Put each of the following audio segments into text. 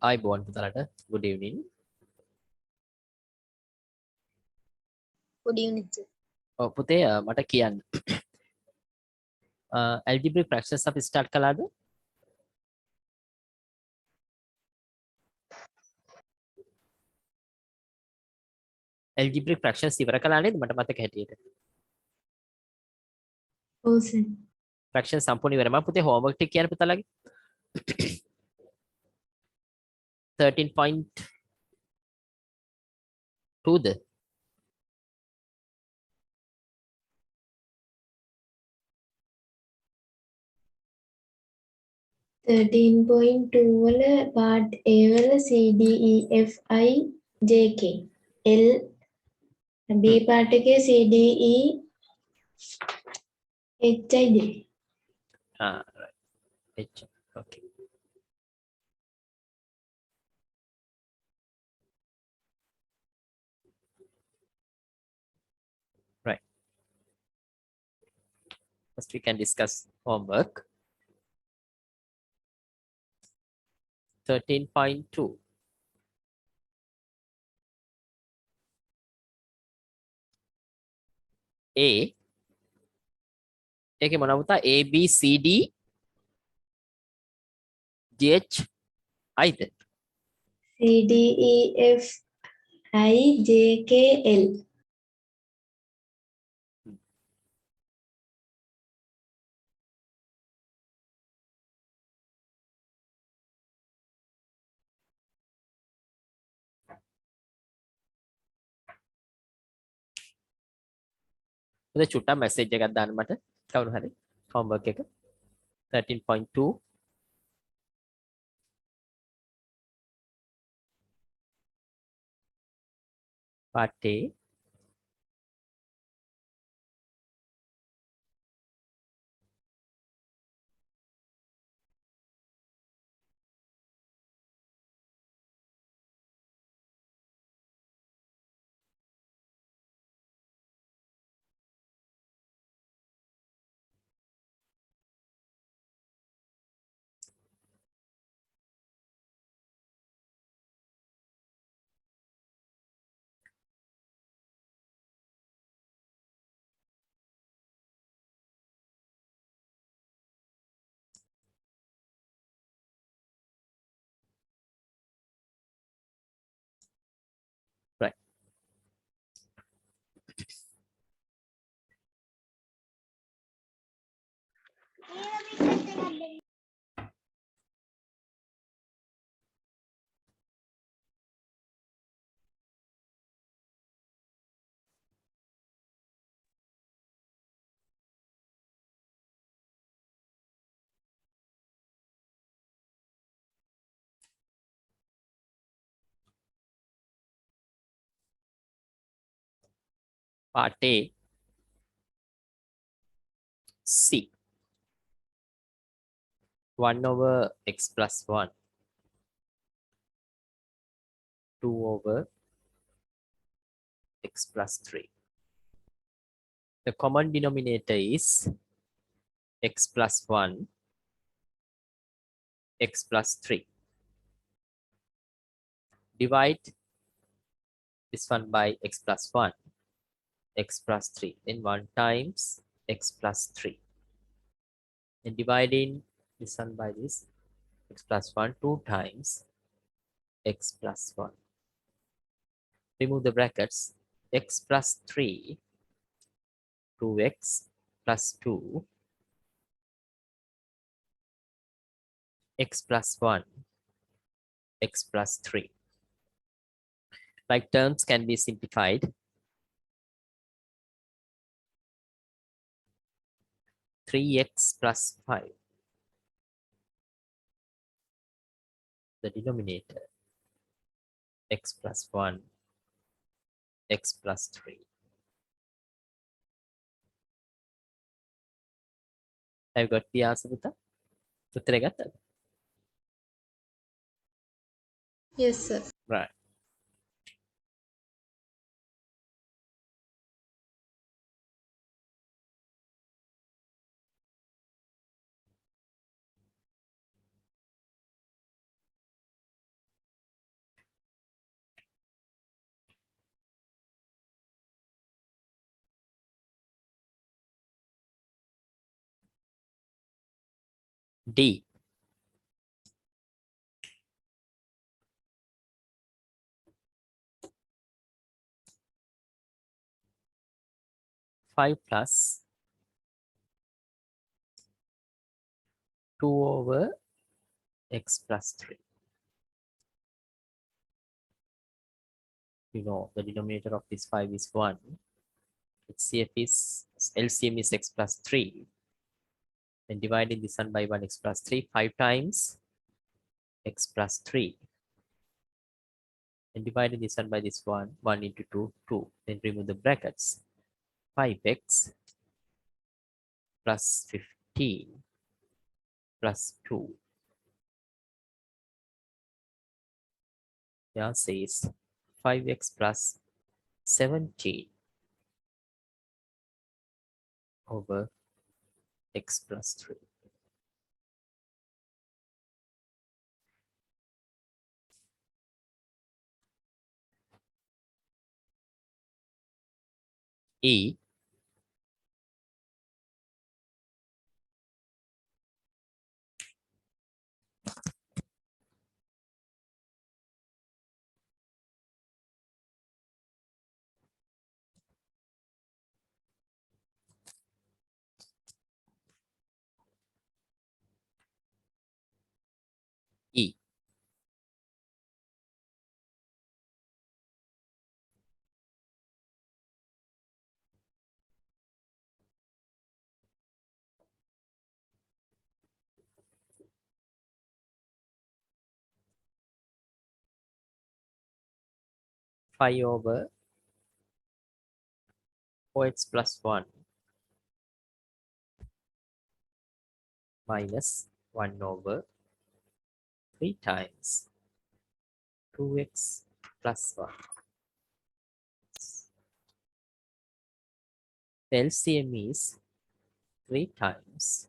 ආයිබෝන් පුතාලට good evening. Good evening, sir. ඔව් පුතේ මට කියන්න. algebraic fractions අපි start කළාද? algebraic fractions ඉවර කළා නේද මට මතක හැටියට. Oh, sir. fraction සම්පූර්ණ ඉවර. මම පුතේ homework ටික කියන්න පුතාලගේ. 13.2 ද? 13.2 වල part A වල C D E F I J K L B part එකේ C D E H I J. right. okay. right. First we can discuss homework. 13.2. A ඒකේ මොනවද පුතා? A B C D G H I the? C D E F I J K L. පුතේ චුට්ටක් message එකක් දාන්න මට කවුරු හරි homework එක 13.2 part A. right. part A. C 1 over x plus 1 2 over x plus 3. The common denominator is x plus 1 x plus 3. Divide this one by x plus 1 x plus 3, then 1 times x plus 3, and dividing this one by this x plus 1 2 times x plus 1. Remove the brackets. X plus 3 2x plus 2 x plus 1 x plus 3. Like terms can be simplified. 3x plus 5, the denominator, x plus 1 x plus 3. Have you got the answer with that? උත්තරය ගත්තද? Yes, sir. Right. D. 5 plus 2 over x plus 3. You know, the denominator of this 5 is 1. LCM is x plus 3. Then dividing this one by 1 x plus 3, 5 times x plus 3. And dividing this one by this 1 into 2, 2. Then remove the brackets. 5x plus 15 plus 2. Yeah, says 5x plus 17 over x plus 3. E. E. 5 over 4x plus 1 minus 1 over 3 times 2x plus 1. The LCM is 3 times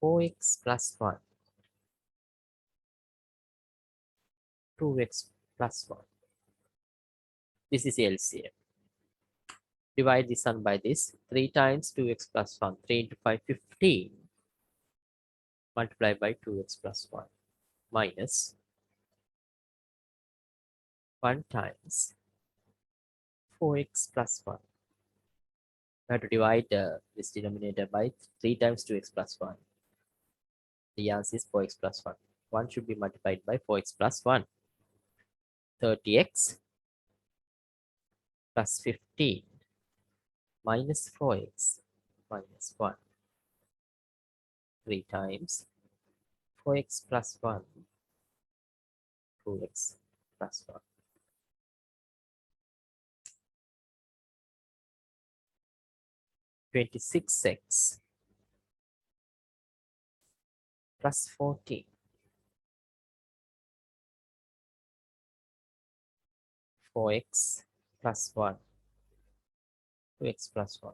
4x plus 1, 2x plus 1. This is the LCM. Divide this one by this. 3 times 2x plus 1. 3 into 5, 15. Multiply by 2x plus 1. Minus 1 times 4x plus 1. We have to divide this denominator by 3 times 2x plus 1. The answer is 4x plus 1. 1 should be multiplied by 4x plus 1. 30x plus 15 minus 4x minus 1. 3 times 4x plus 1, 2x plus 1. 26x plus 14. 4x plus 1, 2x plus 1.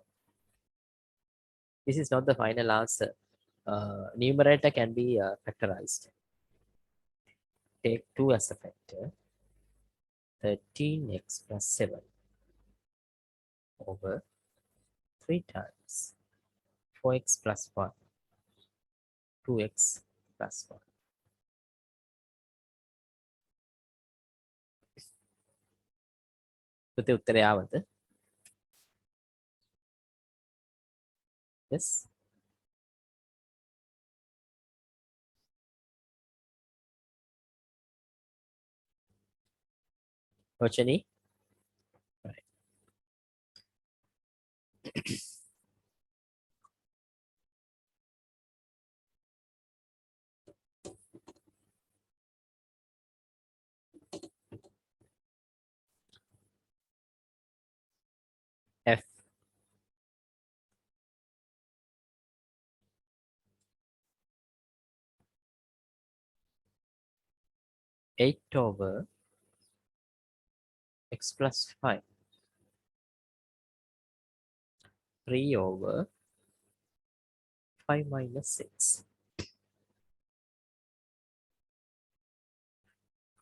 This is not the final answer. Numerator can be factorized. Take 2 as a factor. 13x plus 7 over 3 times 4x plus 1, 2x plus 1. පුතේ උත්තරය ආවද? Yes. Rochani? Right. F. Eight over x plus 5. 3 over 5 minus 6.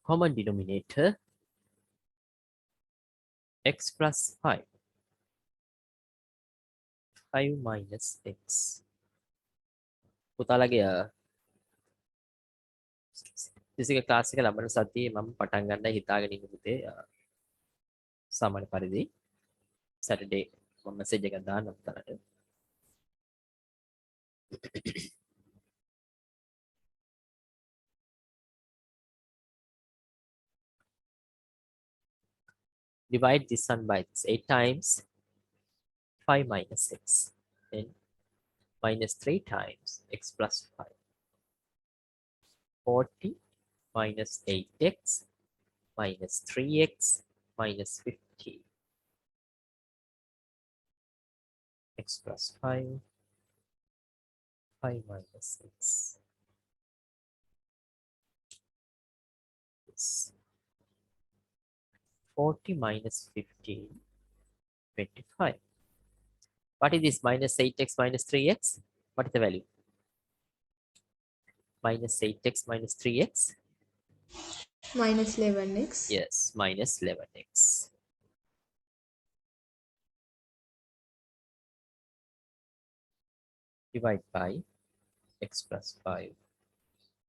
Common denominator x plus 5. 5 minus x. පුතාලගේ physical class එක ලබන සතියේ මම පටන් ගන්න හිතාගෙන ඉන්න පුතේ සාමාන්‍ය පරිදි සැටර්ඩේ මම මෙසේජ් එකක් දාන්න පුතාලට. Divide this one by this 8 times 5 minus 6 then minus 3 times x plus 5 40 minus 8x minus 3x minus 50 x plus 5 5 minus 6 is 40 minus 15 25. What is this? Minus 8x minus 3x? What is the value? Minus 8x minus 3x? minus 11x. Yes, minus 11x. Divide by x plus 5.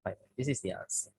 5. This is the answer.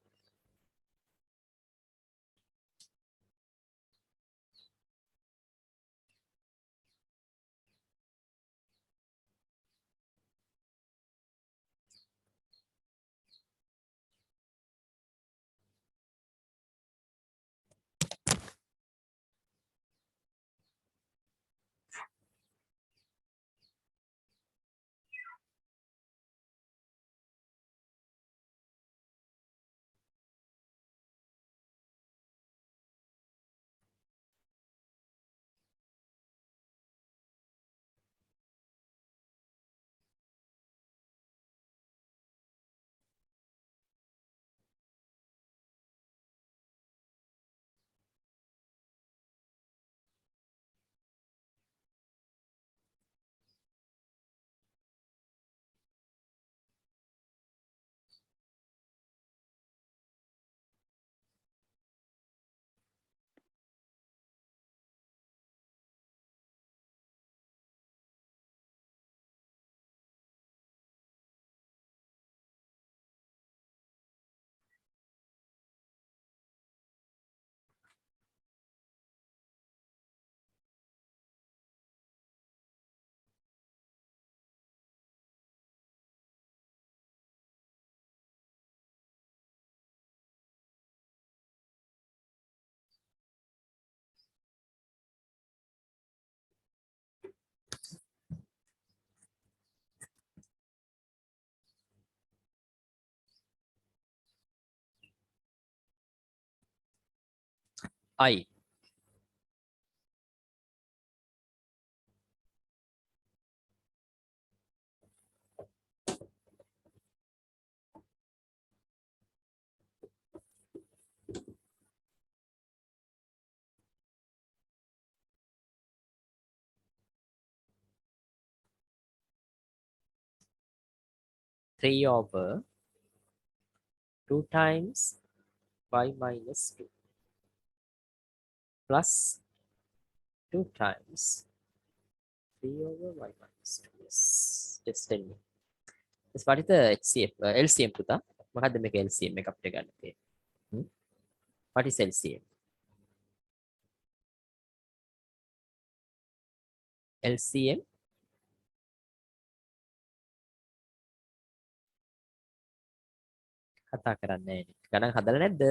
I. 3 over 2 times y minus 2 plus 2 times 3 over y minus 2. Yes. Just tell me. Yes, what is the HCF? LCM පුතා. මොකද්ද මේක LCM එක අපිට ගන්න තියෙන්නේ? What is LCM? LCM කතා කරන්නේ නැහැ. ගණන් හදලා නැද්ද?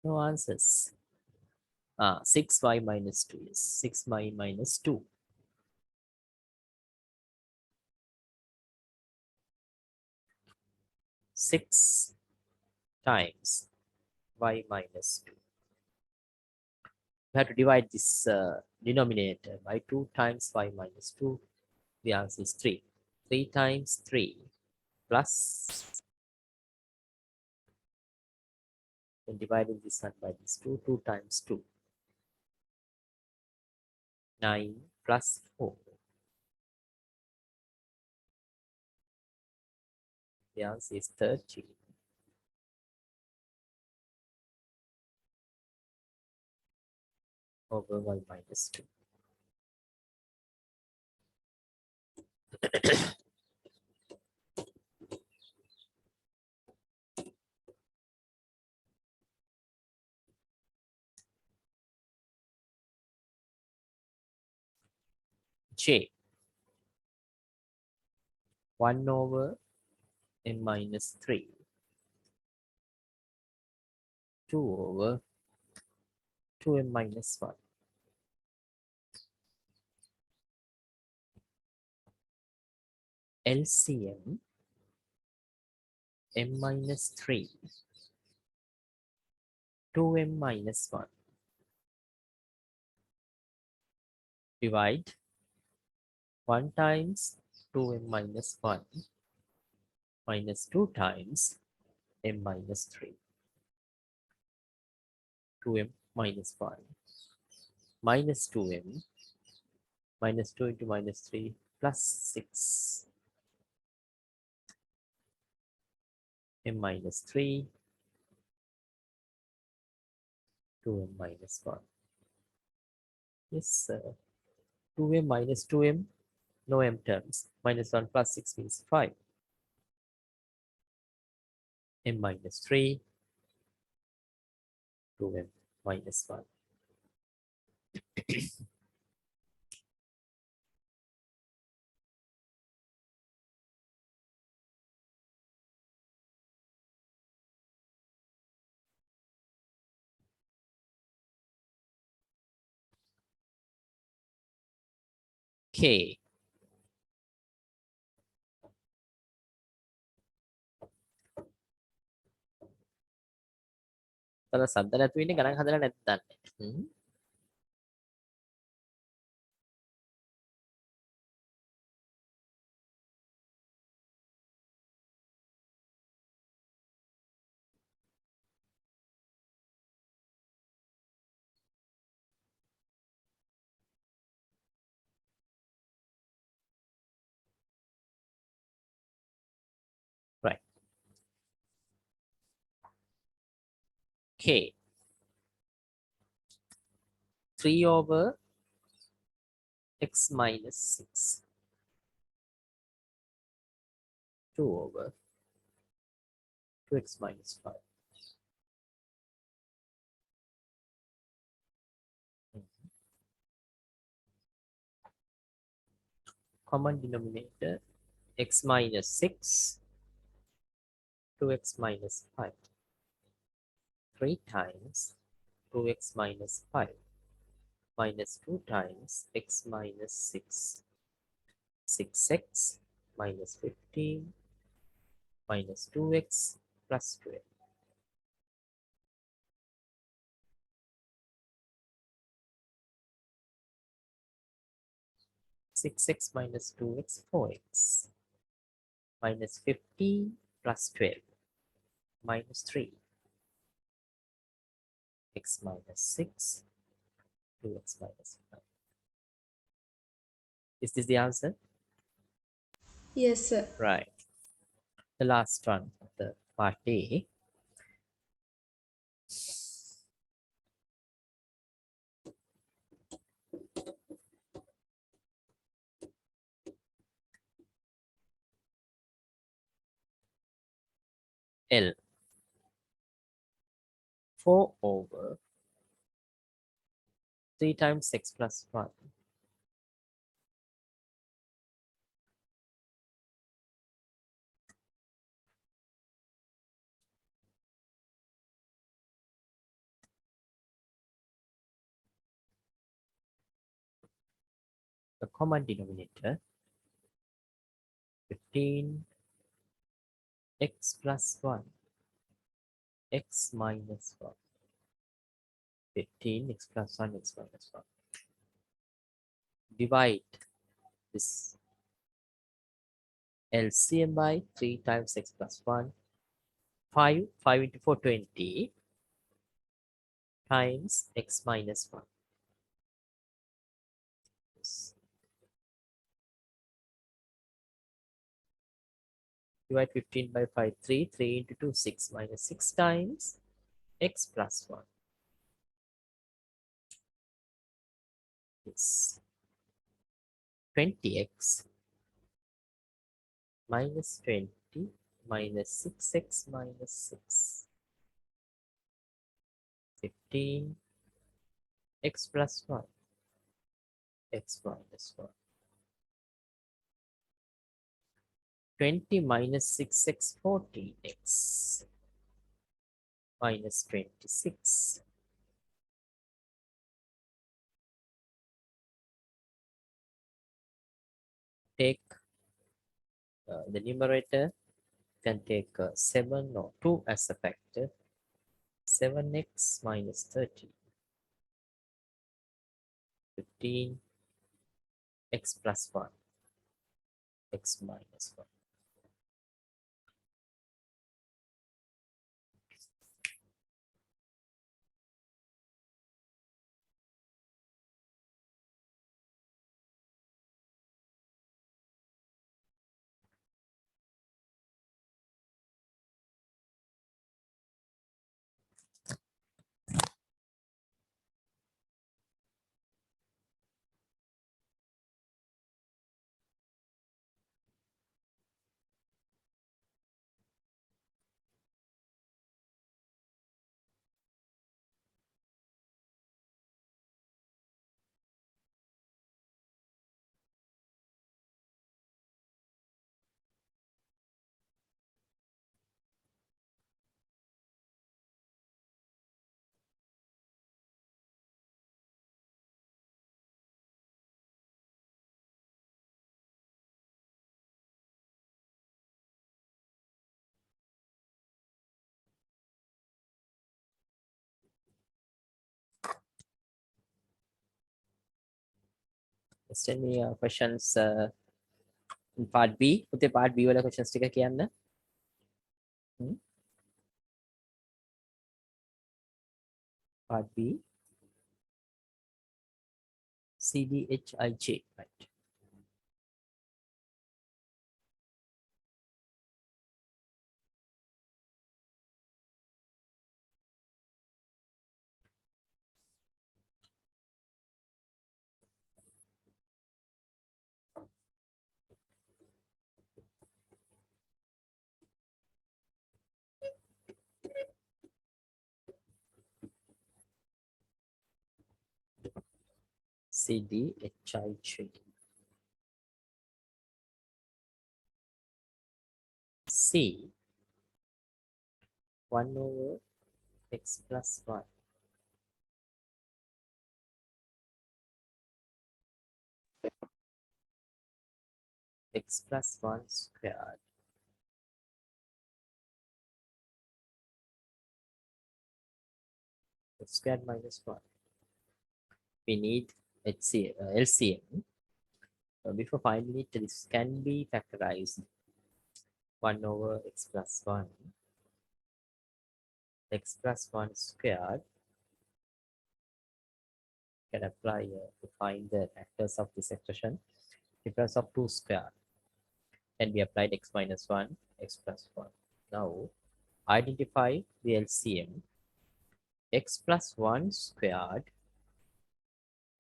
No answers. 6y minus 2 is 6y minus 2. 6 times y minus 2. We have to divide this denominator by 2 times y minus 2. The answer is 3. 3 times 3 plus, and dividing this one by this 2, 2 times 2. 9 plus 4. The answer is 30 over y minus 2. J 1 over m minus 3 2 over 2m minus 1 LCM m minus 3 2m minus 1 divide 1 times 2m minus 1 minus 2 times m minus 3 2m minus 1 minus 2m minus 2 into minus 3 plus 6 m minus 3 2m minus 1. Yes, sir. 2m minus 2m, no m terms. Minus 1 plus 6 means 5. M minus 3, 2m minus 1. K. තල සද්ද නැතු වෙන්නේ ගණන් හදලා නැත්නම්. Right. K. 3 over x minus 6. 2 over 2x minus 5. Common denominator x minus 6, 2x minus 5. 3 times 2x minus 5 minus 2 times x minus 6. 6x minus 15 minus 2x plus 12. 6x minus 2x, 4x minus 15 plus 12 minus 3 x minus 6, 2x minus 5. Is this the answer? Yes, sir. Right. The last one of the part A. L 4 over 3 times x plus 1. The common denominator 15 x plus 1 x minus 1. 15 x plus 1 x minus 1. Divide this LCM by 3 times x plus 1. 5 into 4, 20 times x minus 1. Yes. Divide 15 by 5, 3. 3 into 2, 6 minus 6 times x plus 1. Yes. 20x minus 20 minus 6x minus 6. 15 x plus 1 x minus 1. 20 minus 6x 14x minus 26. Take the numerator, can take 7 or 2 as a factor. 7x minus 30. 15 x plus 1 x minus 1. Send me questions in part B. උතේ part B වල questions ටික කියන්න. Part B. CDHIJ, right? CDHIJ. C 1 over x plus 1 x plus 1 squared x squared minus 1. We need LCM. Before finding it, this can be factorized. 1 over x plus 1 x plus 1 squared. Can apply to find the factors of this expression. Difference of 2 squared can be applied x minus 1 x plus 1. Now identify the LCM. X plus 1 squared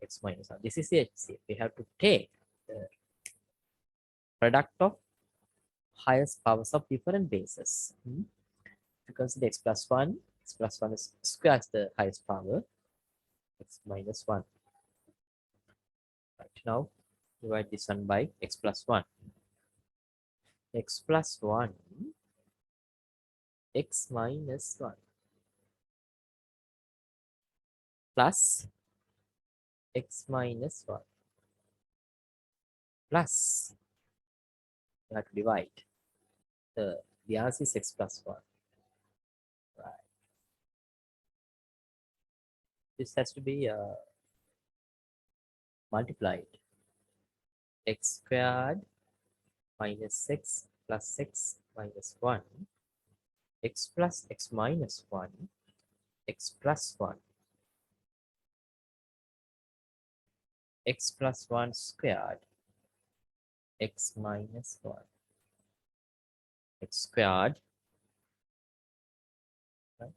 x minus 1. This is the HCF. We have to take the product of highest powers of different bases. To consider x plus 1 is square is the highest power, x minus 1. Right, now divide this one by x plus 1. X plus 1 x minus 1 plus x minus 1 plus, you have to divide. The answer is x plus 1. Right. This has to be multiplied. X squared minus x plus x minus 1 x plus x minus 1 x plus 1 x plus 1 squared x minus 1 x squared, right,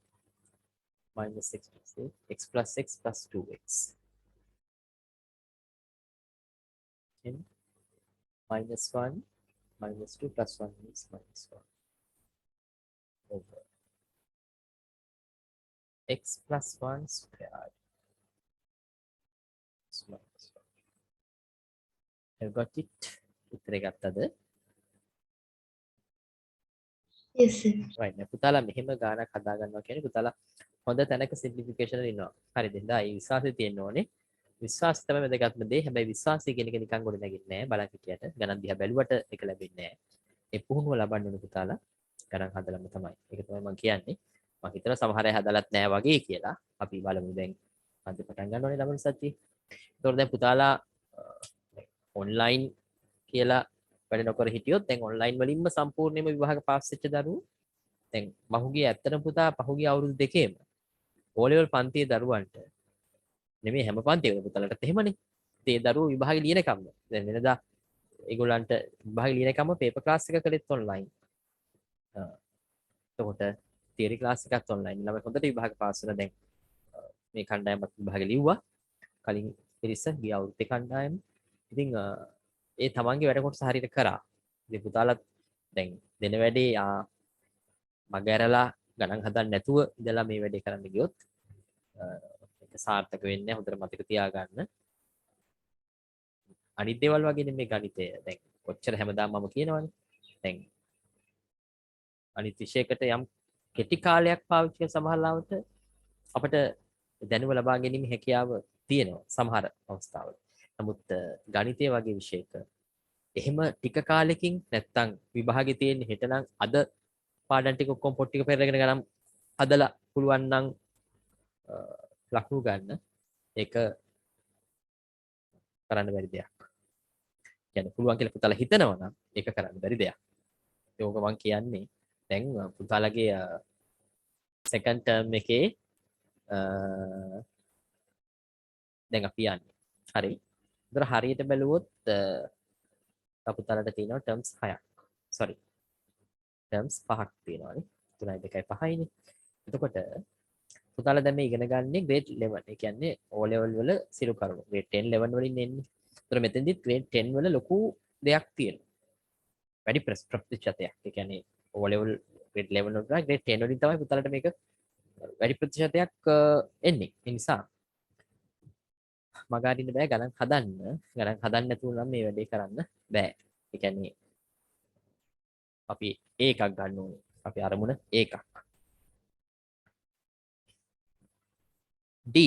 minus x plus x plus x plus 2x in minus 1 -2 plus 1 is -1 over x plus 1 squared is -1. Have got it? උත්තරේ ගත්තද? Yes, sir. right. දැන් පුතාලා මෙහෙම ගානක් හදා ගන්නවා කියන්නේ පුතාලා හොඳ තැනක සිම්ප්ලිෆිකේෂන් වල ඉන්නවා. හරිද? දැන් ඒ විශ්වාසය තියෙන්න ඕනේ. විශ්වාසය තමයි වැදගත්ම දේ. හැබැයි විශ්වාසය කියන එක නිකන් ගොඩ නැගෙන්නේ නැහැ. බලන් හිටියට ගණන් දිහා බැලුවට ඒක ලැබෙන්නේ නැහැ. ඒ පුහුණුව ලබන්න ඕනේ පුතාලා. ගණන් හදලම තමයි. ඒක තමයි මම කියන්නේ. මම හිතලා සමහර අය හදලත් නැහැ වගේ කියලා. අපි බලමු දැන් අද පටන් ගන්න ඕනේ ළමයි සත්‍ය. ඒතකොට දැන් පුතාලා ඔන්ලයින් කියලා වැඩ නොකර හිටියොත් දැන් ඔන්ලයින් වලින්ම සම්පූර්ණයෙන්ම විභාග පාස් වෙච්ච දරුවෝ දැන් පහුගිය ඇත්තටම පුතා පහුගිය අවුරුදු දෙකේම O level පන්තියේ දරුවන්ට නෙමෙයි හැම පන්තියකම පුතාලටත් එහෙමනේ. ඒ දරුවෝ විභාගෙ ලියනකම්ම දැන් වෙනදා ඒගොල්ලන්ට විභාගෙ ලියනකම්ම පේපර් ක්ලාස් එක කළෙත් ඔන්ලයින්. එතකොට තියරි ක්ලාස් එකත් ඔන්ලයින්. ළමයි හොඳට විභාග පාස් වෙලා දැන් මේ කණ්ඩායමත් විභාගෙ ලිව්වා. කලින් පිරිස ගිය අවුරුද්දේ කණ්ඩායම. ඉතින් ඒ තමන්ගේ වැඩ කොටස හරියට කරා. ඉතින් පුතාලත් දැන් දෙන වැඩේ මග ඇරලා ගණන් හදන්න නැතුව ඉඳලා මේ වැඩේ කරන්න ගියොත් ඒක සාර්ථක වෙන්නේ නැහැ. හොඳට මතක තියාගන්න. අනිත් දේවල් වගේ නෙමෙයි ගණිතය. දැන් කොච්චර හැමදාම මම කියනවනේ. දැන් අනිත් විෂයකට යම් කෙටි කාලයක් පාවිච්චි කරන සමහරවිට අපිට දැනුම ලබා ගැනීම හැකියාව තියෙනවා සමහර අවස්ථාවල. නමුත් ගණිතය වගේ විෂයක එහෙම ටික කාලෙකින් නැත්තම් විභාගේ තියෙන හෙටනම් අද පාඩම් ටික ඔක්කොම පොත් ටික පෙරගෙන ගනම් හදලා පුළුවන් නම් ලකුණු ගන්න ඒක කරන්න බැරි දෙයක්. කියන්නේ පුළුවන් කියලා පුතාලා හිතනවා නම් ඒක කරන්න බැරි දෙයක්. ඒක මම කියන්නේ දැන් පුතාලගේ සෙකන්ඩ් ටර්ම් එකේ දැන් අපි යන්නේ. හරි. ඒතර හරියට බැලුවොත් පුතාලට තියෙනවා ටර්ම්ස් 6ක්. sorry. ටර්ම්ස් 5ක් තියෙනවානේ. 3යි 2යි 5යිනේ. එතකොට පුතාලා දැන් මේ ඉගෙන ගන්නේ grade 11. ඒ කියන්නේ O level වල සිරු කරුණු. grade 10 11 වලින් එන්නේ. ඒතර මෙතෙන්දිත් grade 10 වල ලොකු දෙයක් තියෙනවා. වැඩි ප්‍රතිශතයක්. ඒ කියන්නේ O level grade 11 වලට grade 10 වලින් තමයි පුතාලට මේක වැඩි ප්‍රතිශතයක් එන්නේ. ඒ නිසා මග අරින්න බෑ ගණන් හදන්න. ගණන් හදන්න නැතුව නම් මේ වැඩේ කරන්න බෑ. ඒ කියන්නේ අපි ඒකක් ගන්න ඕනේ. අපි අරමුණ ඒකක්. D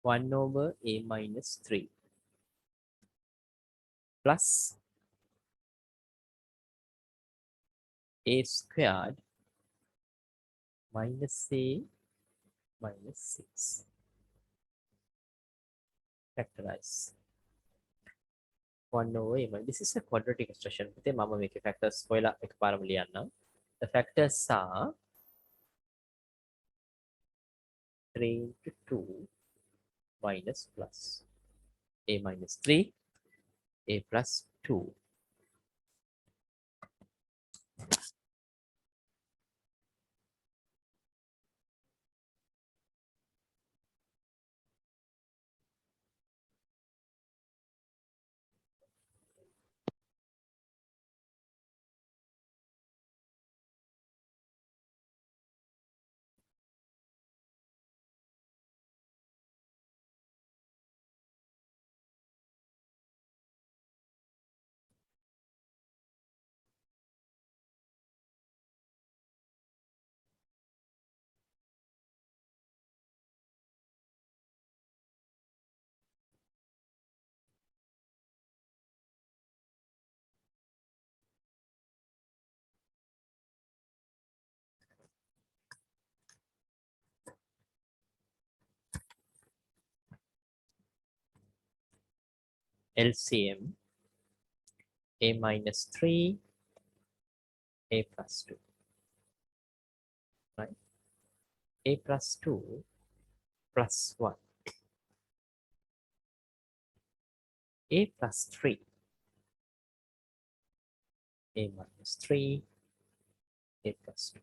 1 over a minus 3 plus a squared minus a minus 6. Factorize 1 over a minus. This is a quadratic expression. පුතේ මම මේකේ factors හොයලා එකපාරම ලියන්නම්. The factors are 3 into 2 minus plus a minus 3 a plus 2 LCM a minus 3 a plus 2, right? A plus 2 plus 1 a plus 3 a minus 3 a plus 2.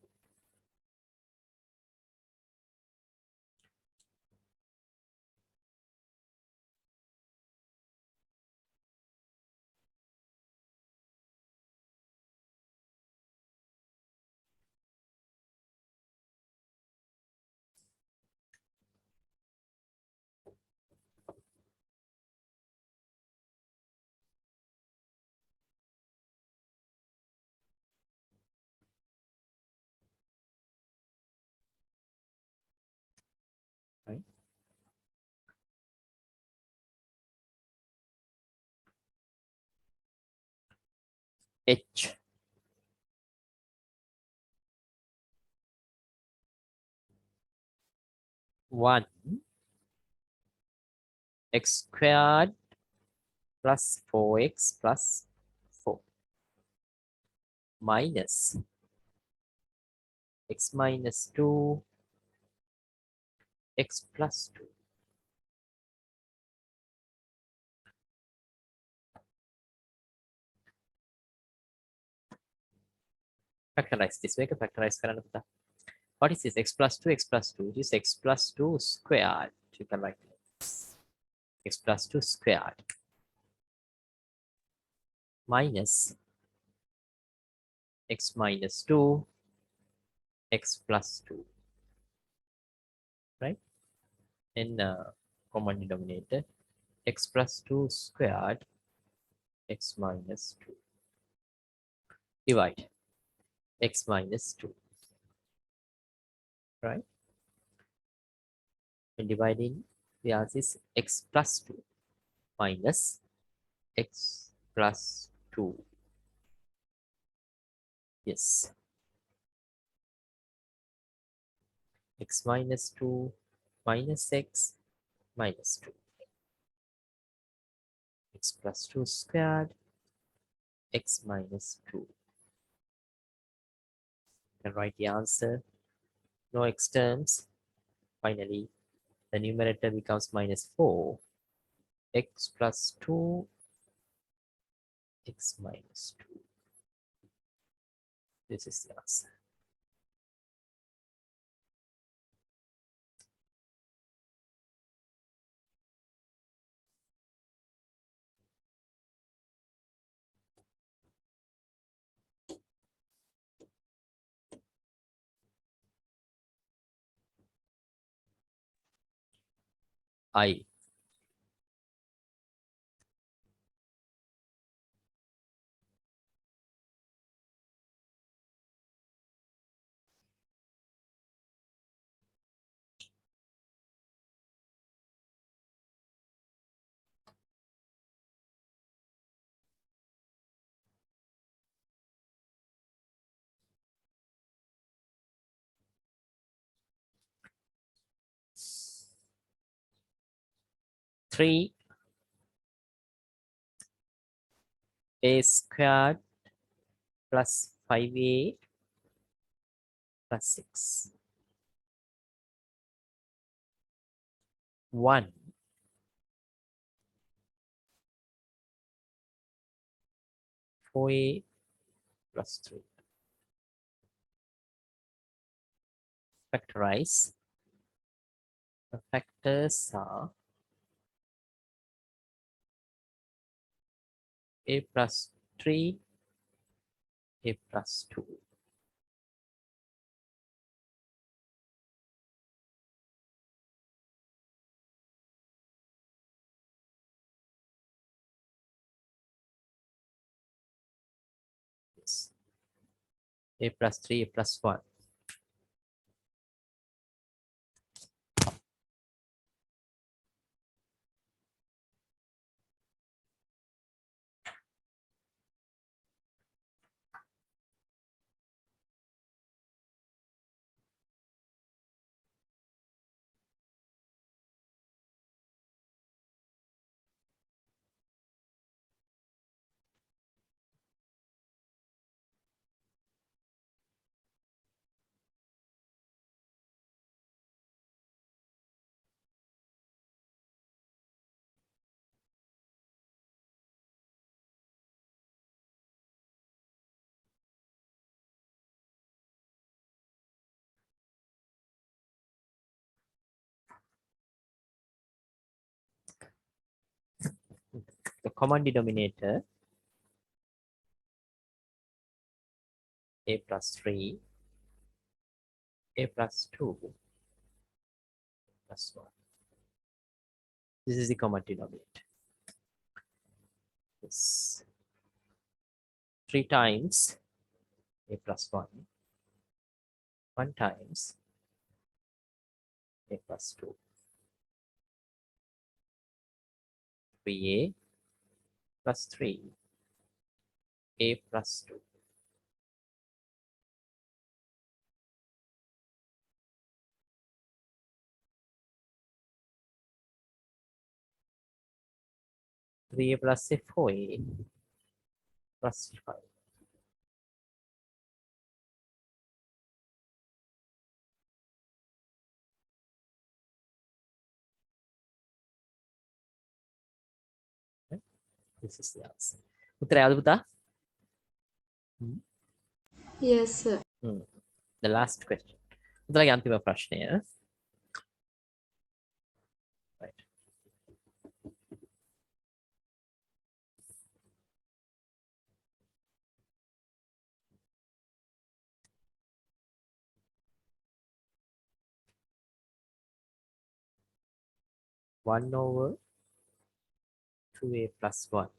h. One x squared plus 4x plus 4 minus x minus 2 x plus 2. Factorize this way. Factorize කරන්න පුතා. What is this? X plus 2, x plus 2. This x plus 2 squared. You can write x plus 2 squared minus x minus 2 x plus 2, right? In common denominator, x plus 2 squared x minus 2 divide x minus 2, right? And dividing the answer is x plus 2 minus x plus 2. Yes, x minus 2 minus x minus 2, x plus 2 squared x minus 2. You can write the answer. No x terms. Finally, the numerator becomes minus 4 x plus 2 x minus 2. This is the answer. I. Three a squared plus 5a plus 6. 1 4a plus 3. Factorize. The factors are a plus 3, a plus 2. Yes. A plus 3, a plus 1. The common denominator a plus 3, a plus 2, plus 1. This is the common denominator. Yes. 3 times a plus 1, 1 times a plus 2, 3a plus 3, A plus 2. Three A plus 4A plus 5. This is the answer. උත්තරය ආවද පුතා? Yes, sir. The last question. උත්තරගේ අන්තිම ප්‍රශ්නය. Right. One over 2A plus 1.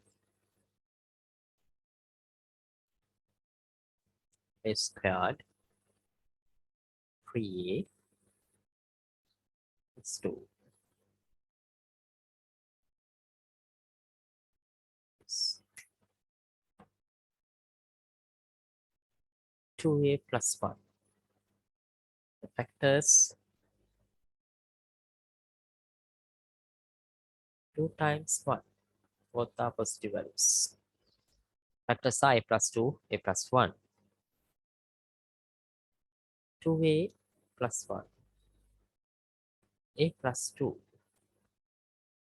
A squared 3A plus 2. 2A plus 1. The factors 2 times 1. Both are positive values. Factors are A plus 2, A plus 1. 2A plus 1. A plus 2.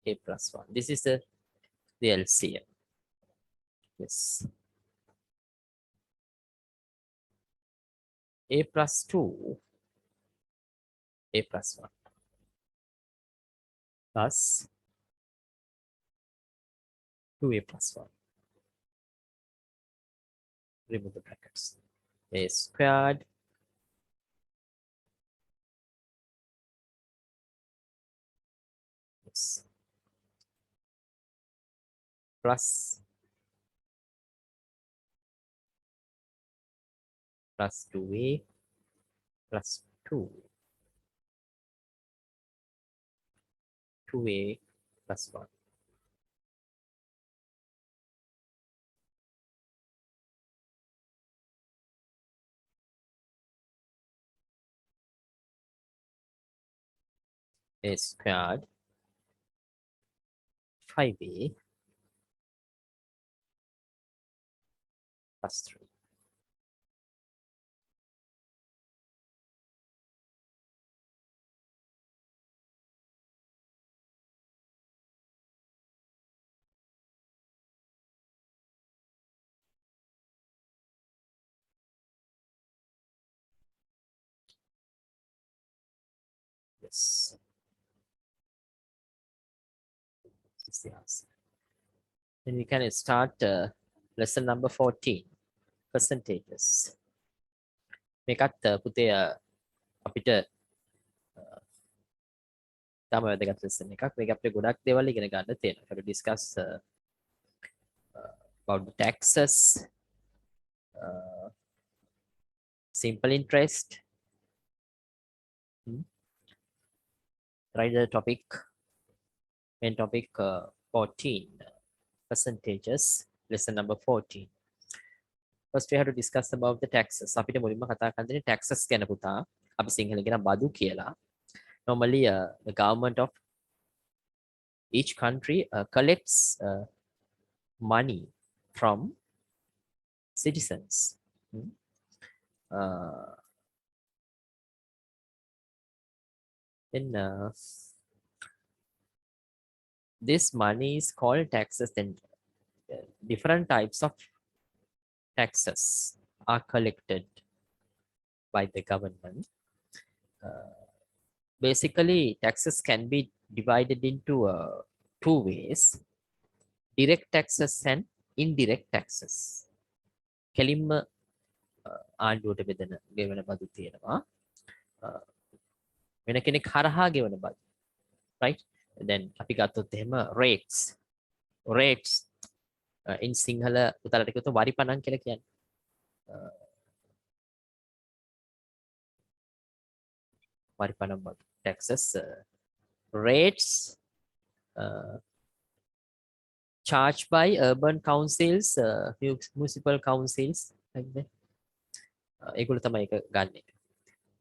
A plus 1. This is the LCM. Yes. A plus 2. A plus 1. Plus 2A plus 1. Remove the brackets. A squared yes, plus 2A plus 2. 2A plus 1. A squared 5A plus 3. Yes. This is the answer. Then we can start lesson number 14. Percentages. මේකත් පුතේ අපිට තම වැදගත් lesson එකක්. මේක අපිට ගොඩක් දේවල් ඉගෙන ගන්න තියෙනවා. අපි discuss about the taxes, simple interest. Write the topic, main topic 14, percentages, lesson number 14. First we have to discuss about the taxes. අපිට මුලින්ම කතා කරන්නේ taxes ගැන පුතා. අපි සිංහලෙන් කියන බදු කියලා. Normally the government of each country collects money from citizens. Then this money is called taxes. Then different types of taxes are collected by the government. Basically, taxes can be divided into two ways: direct taxes and indirect taxes. කෙලින්ම ආණ්ඩුවට බෙදෙන ගෙවන බදු තියෙනවා. වෙන කෙනෙක් හරහා ගෙවන බදු. Right? Then අපි ගත්තොත් එහෙම rates in සිංහල උතරට කිව්වොත් වරි පණන් කියලා කියන්නේ. වරි පණන් බදු. Taxes rates charged by urban councils, municipal councils, like that. ඒගොල්ලෝ තමයි ඒක ගන්නෙ.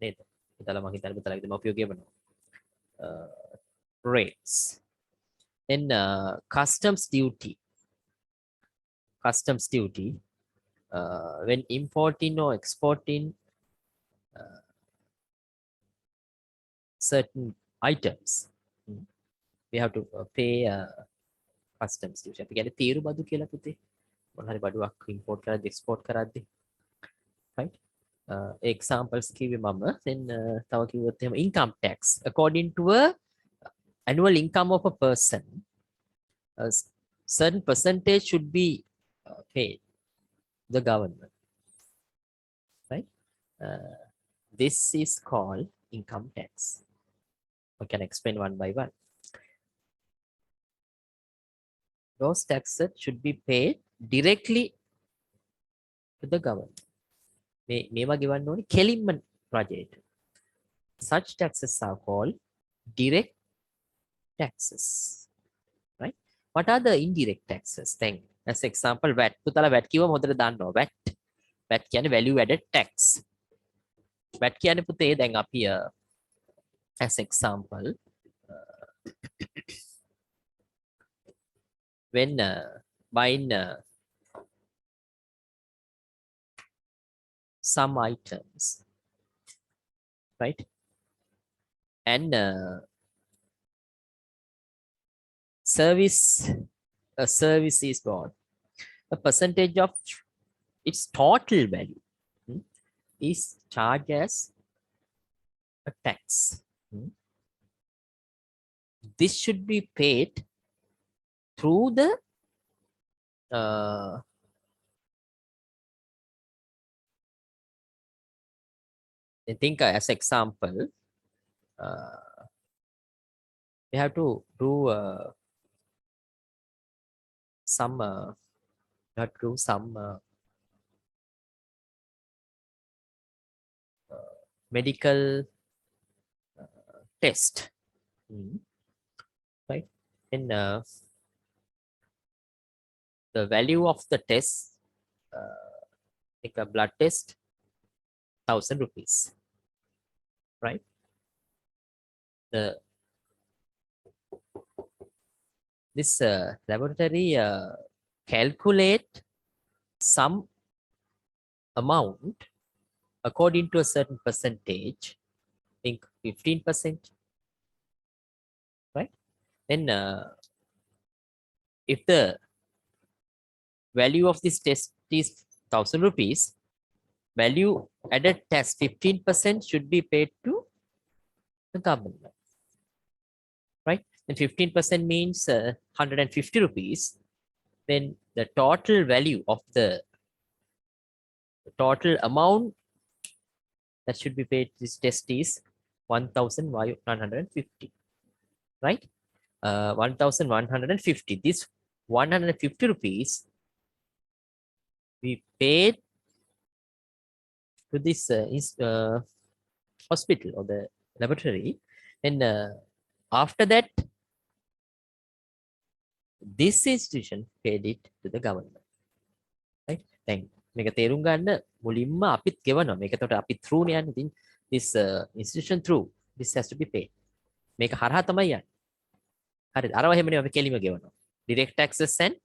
නේද? හිතලා මම හිතන්නේ පුතාලා විදිහම අපි ගෙවනවා. Rates. Then customs duty. Customs duty. When importing or exporting certain items, we have to pay customs duty. අපි කියන්නේ තීරු බදු කියලා පුතේ. මොන හරි බඩුවක් import කරද්දි export කරද්දි. Right? Examples කිව්වේ මම. Then තව කිව්වොත් එහෙම income tax. According to a annual income of a person, a certain percentage should be paid the government. Right? This is called income tax. I can explain one by one. Those taxes should be paid directly to the government. මේවා ගෙවන්න ඕනේ කෙලින්ම රජයට. Such taxes are called direct taxes. Right? What are the indirect taxes? Then, as example, VAT. පුතාලා VAT කිව්වම හොඳට දන්නවා. VAT. VAT කියන්නේ value added tax. VAT කියන්නේ පුතේ දැන් අපි as example when buying some items, right? And a service is bought. A percentage of its total value is charged as a tax. This should be paid through the I think as example, we have to do some medical test, right? And the value of the test, like a blood test, 1,000 rupees, right? This laboratory calculate some amount according to a certain percentage, I think 15%, right? Then if the value of this test is 1,000 rupees, value added tax 15% should be paid to the government, right? And 15% means 150 rupees. Then the total value of the total amount that should be paid this test is 1,150, right? 1,150. This 150 rupees we paid to this hospital or the laboratory. And after that, this institution paid it to the government, right? Then මේක තේරුම් ගන්න මුලින්ම අපිත් ගෙවනවා. මේක එතකොට අපි through නේ යන්නේ. ඉතින් this institution through this has to be paid. මේක හරහා තමයි යන්නේ. හරිද? අරව එහෙම නෙවෙයි අපි කෙලිම ගෙවනවා. Direct taxes and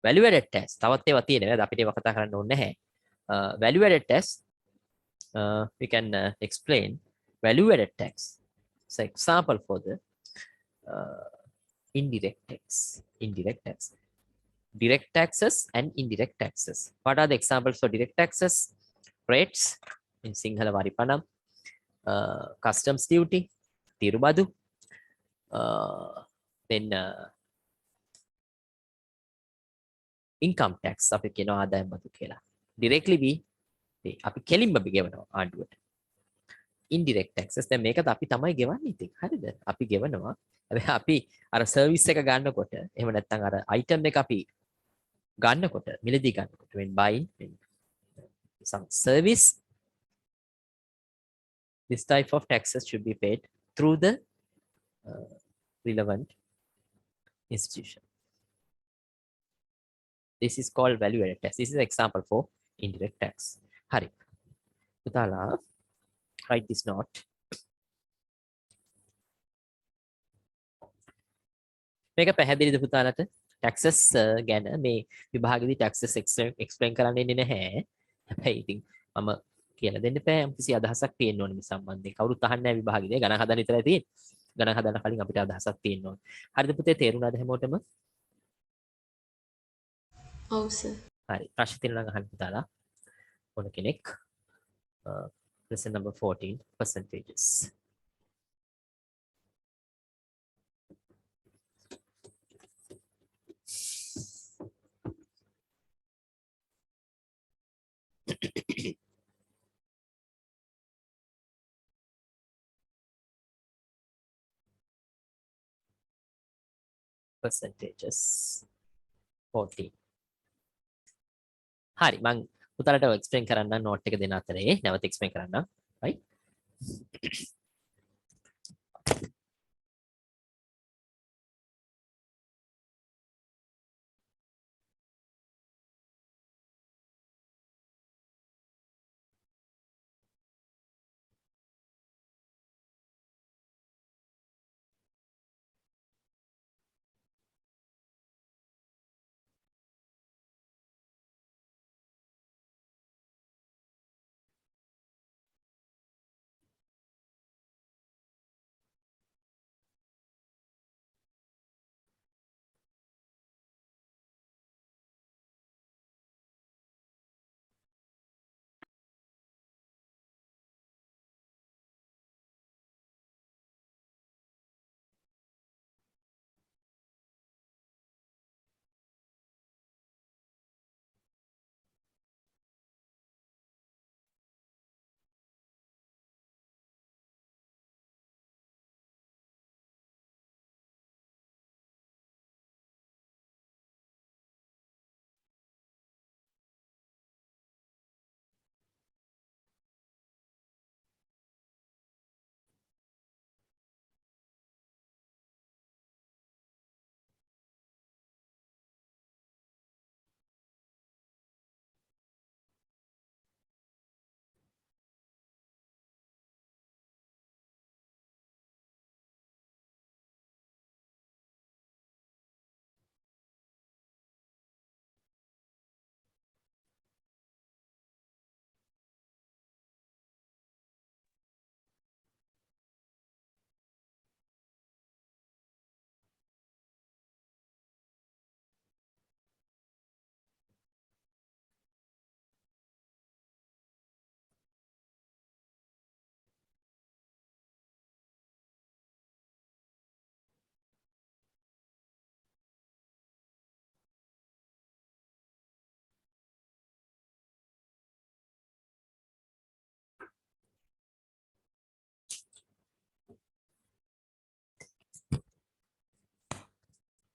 value added tax. තවත් ඒවා තියෙනවා. අපිට ඒවා කතා කරන්න ඕනේ නැහැ. Value added tax, we can explain value added tax. So example for the indirect tax. Direct taxes and indirect taxes. What are the examples for direct taxes? Rates in Sinhala Varipanam, customs duty, Tirubadu, then income tax. අපි කියනවා ආදායම් බදු කියලා. Directly we අපි කෙලින්ම අපි ගෙවනවා ආණ්ඩුවට. Indirect taxes දැන් මේකත් අපි තමයි ගෙවන්නේ ඉතින්. හරිද? අපි ගෙවනවා. හැබැයි අපි අර සර්විස් එක ගන්නකොට එහෙම නැත්නම් අර item එක අපි ගන්නකොට මිලදී ගන්නකොට when buying some service, this type of taxes should be paid through the relevant institution. This is called value added tax. This is an example for indirect tax. Hari. පුතාලා write this note. මේක පැහැදිලිද පුතාලට? taxes ගැන මේ විභාගෙදී taxes explain කරන්න ඉන්නේ නැහැ. හැබැයි ඉතින් මම කියලා දෙන්න බෑ. කිසි අදහසක් තියෙන්න ඕනේ මේ සම්බන්ධයෙන්. කවුරුත් අහන්නේ නැහැ විභාගෙදී. ගණන් හදන්න විතරයි තියෙන්නේ. ගණන් හදන්න කලින් අපිට අදහසක් තියෙන්න ඕනේ. හරිද පුතේ? තේරුණාද හැමෝටම? ඔව් සර්. හරි. ප්‍රශ්න තියෙනවා නම් අහන්න පුතාලා. ඕන කෙනෙක්. Lesson number 14, percentages. Percentages 14. හරි මං පුතාලට එක්ස්ප්ලেইন කරන්න නෝට් එක දෙන අතරේ නැවත එක්ස්ප්ලেইন කරන්න. right?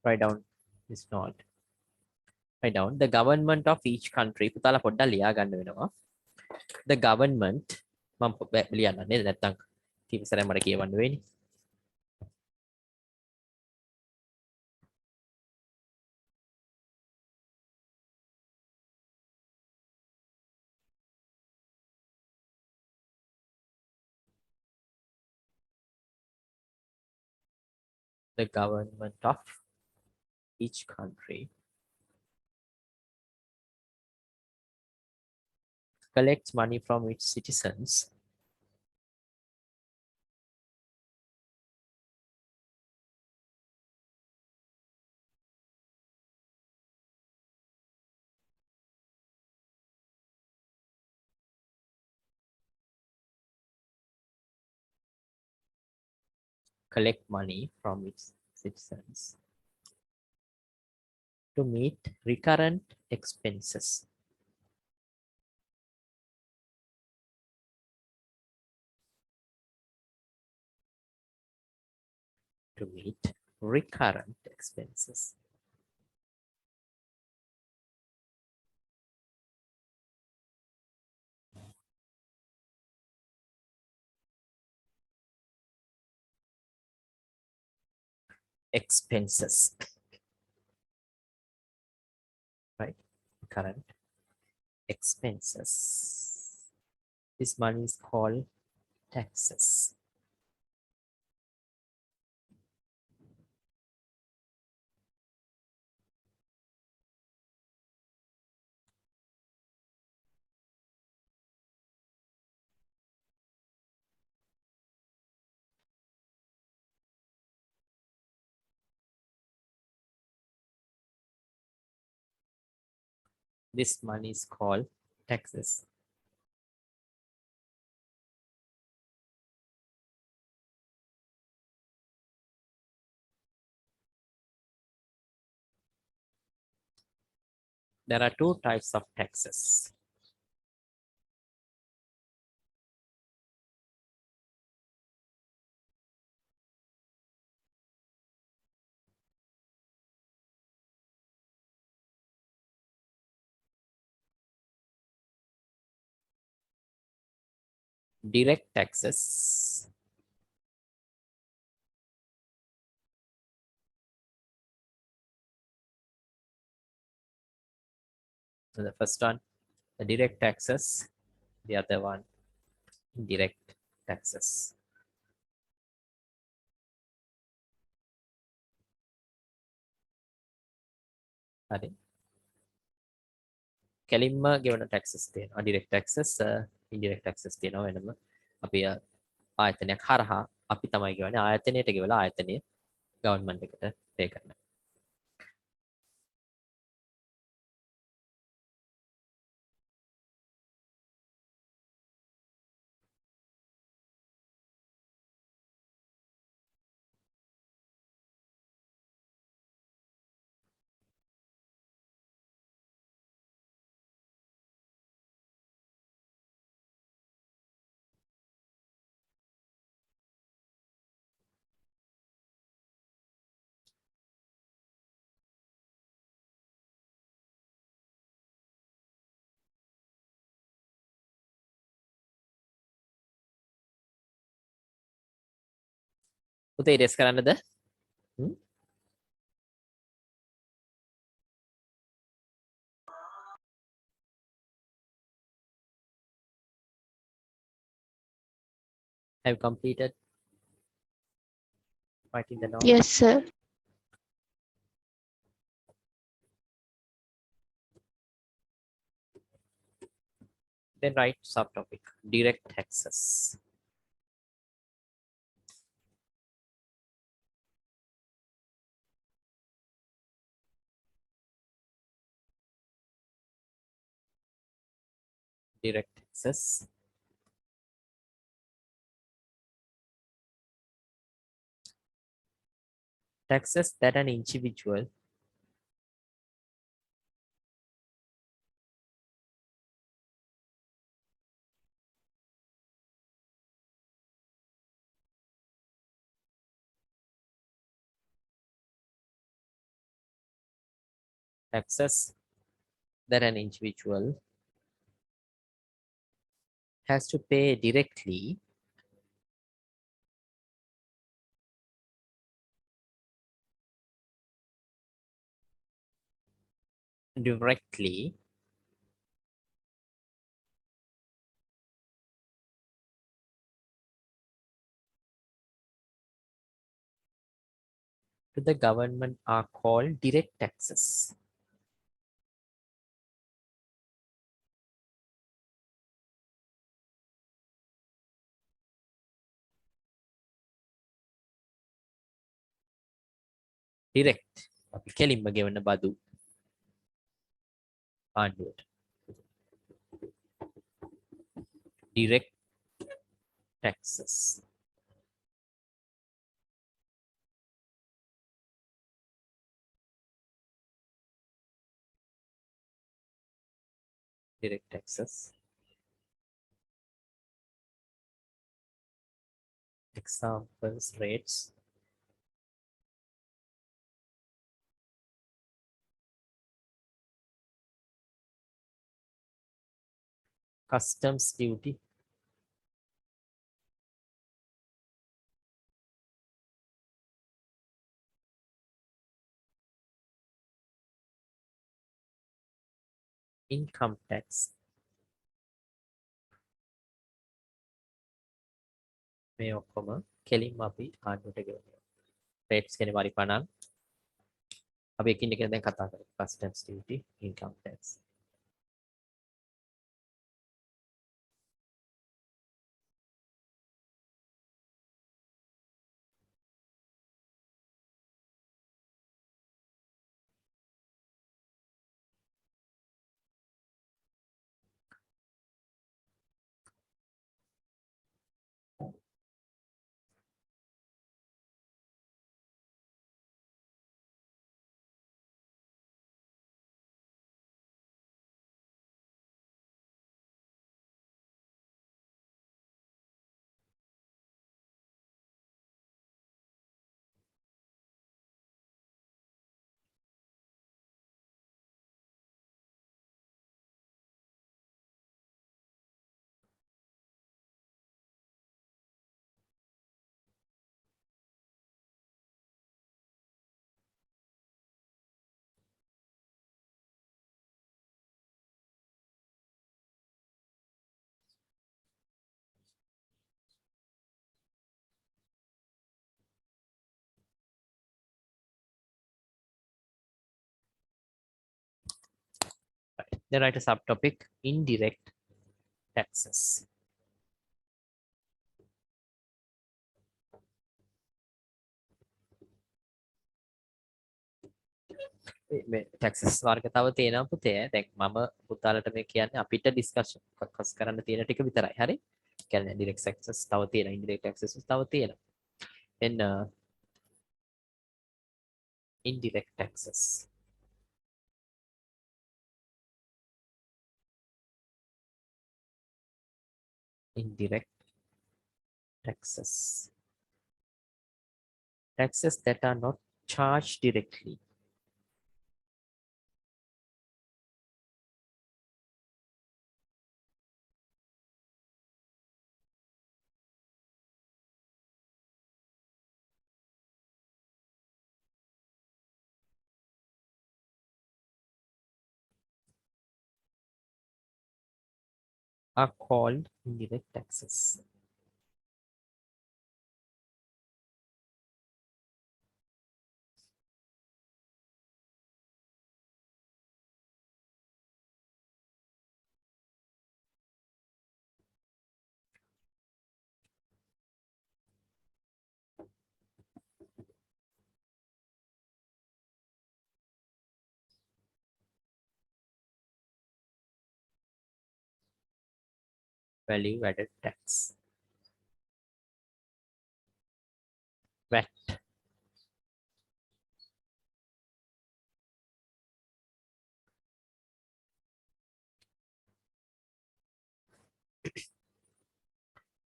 Write down this note. Write down the government of each country. පුතාලා පොඩ්ඩක් ලියා ගන්න වෙනවා. The government මම ලියන්න නේද නැත්නම් කීප සැරයක් මට කියවන්න වෙන්නේ. The government of each country collects money from its citizens collect money from its citizens to meet recurrent expenses. To meet recurrent expenses. Expenses. Right? non-current expenses. This money is called taxes. This money is called taxes. There are two types of taxes. Direct taxes. So the first one, the direct taxes. The other one, indirect taxes. හරි. කෙලින්ම ගෙවන taxes තියෙනවා. direct taxes, indirect taxes තියෙනවා වෙනම. අපි ආයතනයක් හරහා අපි තමයි ගෙවන්නේ. ආයතනයට ගෙවලා ආයතනය government එකට pay කරනවා. පුතේ ඉරේස් කරන්නද? Have you completed writing the note? Yes, sir. Then write subtopic, direct taxes. Direct taxes. Taxes that an individual taxes that an individual has to pay directly directly to the government are called direct taxes. Direct. අපි කෙලින්ම ගෙවන බදු ආණ්ඩුවට. Direct taxes. Direct taxes. Examples, rates. Customs duty. income tax. මේ ඔක්කොම කෙලින්ම අපි ආණ්ඩුවට ගෙවනවා. rates කියන්නේ වරි පණන්. අපි එකින් එක දැන් කතා කරමු. customs duty, income tax. Right. Then write a subtopic, indirect taxes. Taxes වර්ග තව තියෙනවා පුතේ. දැන් මම පුතාලට මේ කියන්නේ අපිට ඩිස්කස් කරන්න තියෙන ටික විතරයි. හරි? කියන්නේ direct taxes තව තියෙනවා, indirect taxes තව තියෙනවා. then indirect taxes. Indirect taxes. Taxes that are not charged directly. Are called indirect taxes. Value added tax. VAT.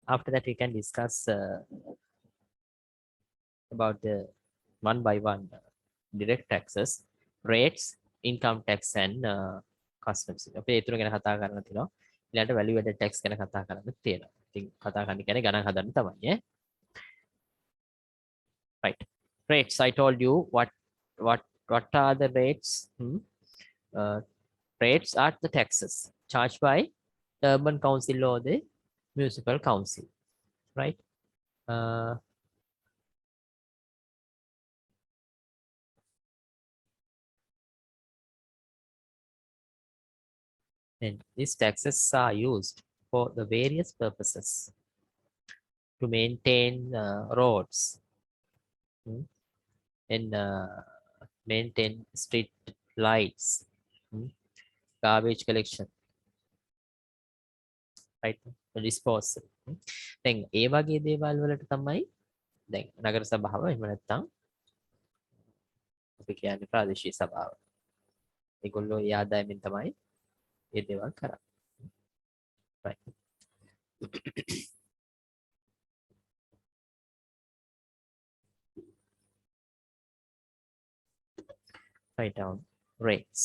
After that, we can discuss about the one by one direct taxes, rates, income tax, and customs. අපි ඒ තුන ගැන කතා කරන්න තියෙනවා. ඊළඟට value added tax ගැන කතා කරන්න තියෙනවා. ඉතින් කතා කරන්න කියන්නේ ගණන් හදන්න තමයි ඈ. Right. Rates. I told you what are the rates? Rates are the taxes charged by the urban council or the municipal council. Right. And these taxes are used for the various purposes to maintain roads and maintain street lights, garbage collection, right? Disposal. දැන් ඒ වගේ දේවල් වලට තමයි දැන් නගර සභාව එහෙම නැත්නම් අපි කියන්නේ ප්‍රාදේශීය සභාව. ඒගොල්ලෝ ඒ ආදායමෙන් තමයි ඒ දේවල් කරන්නේ. Right. Write down rates.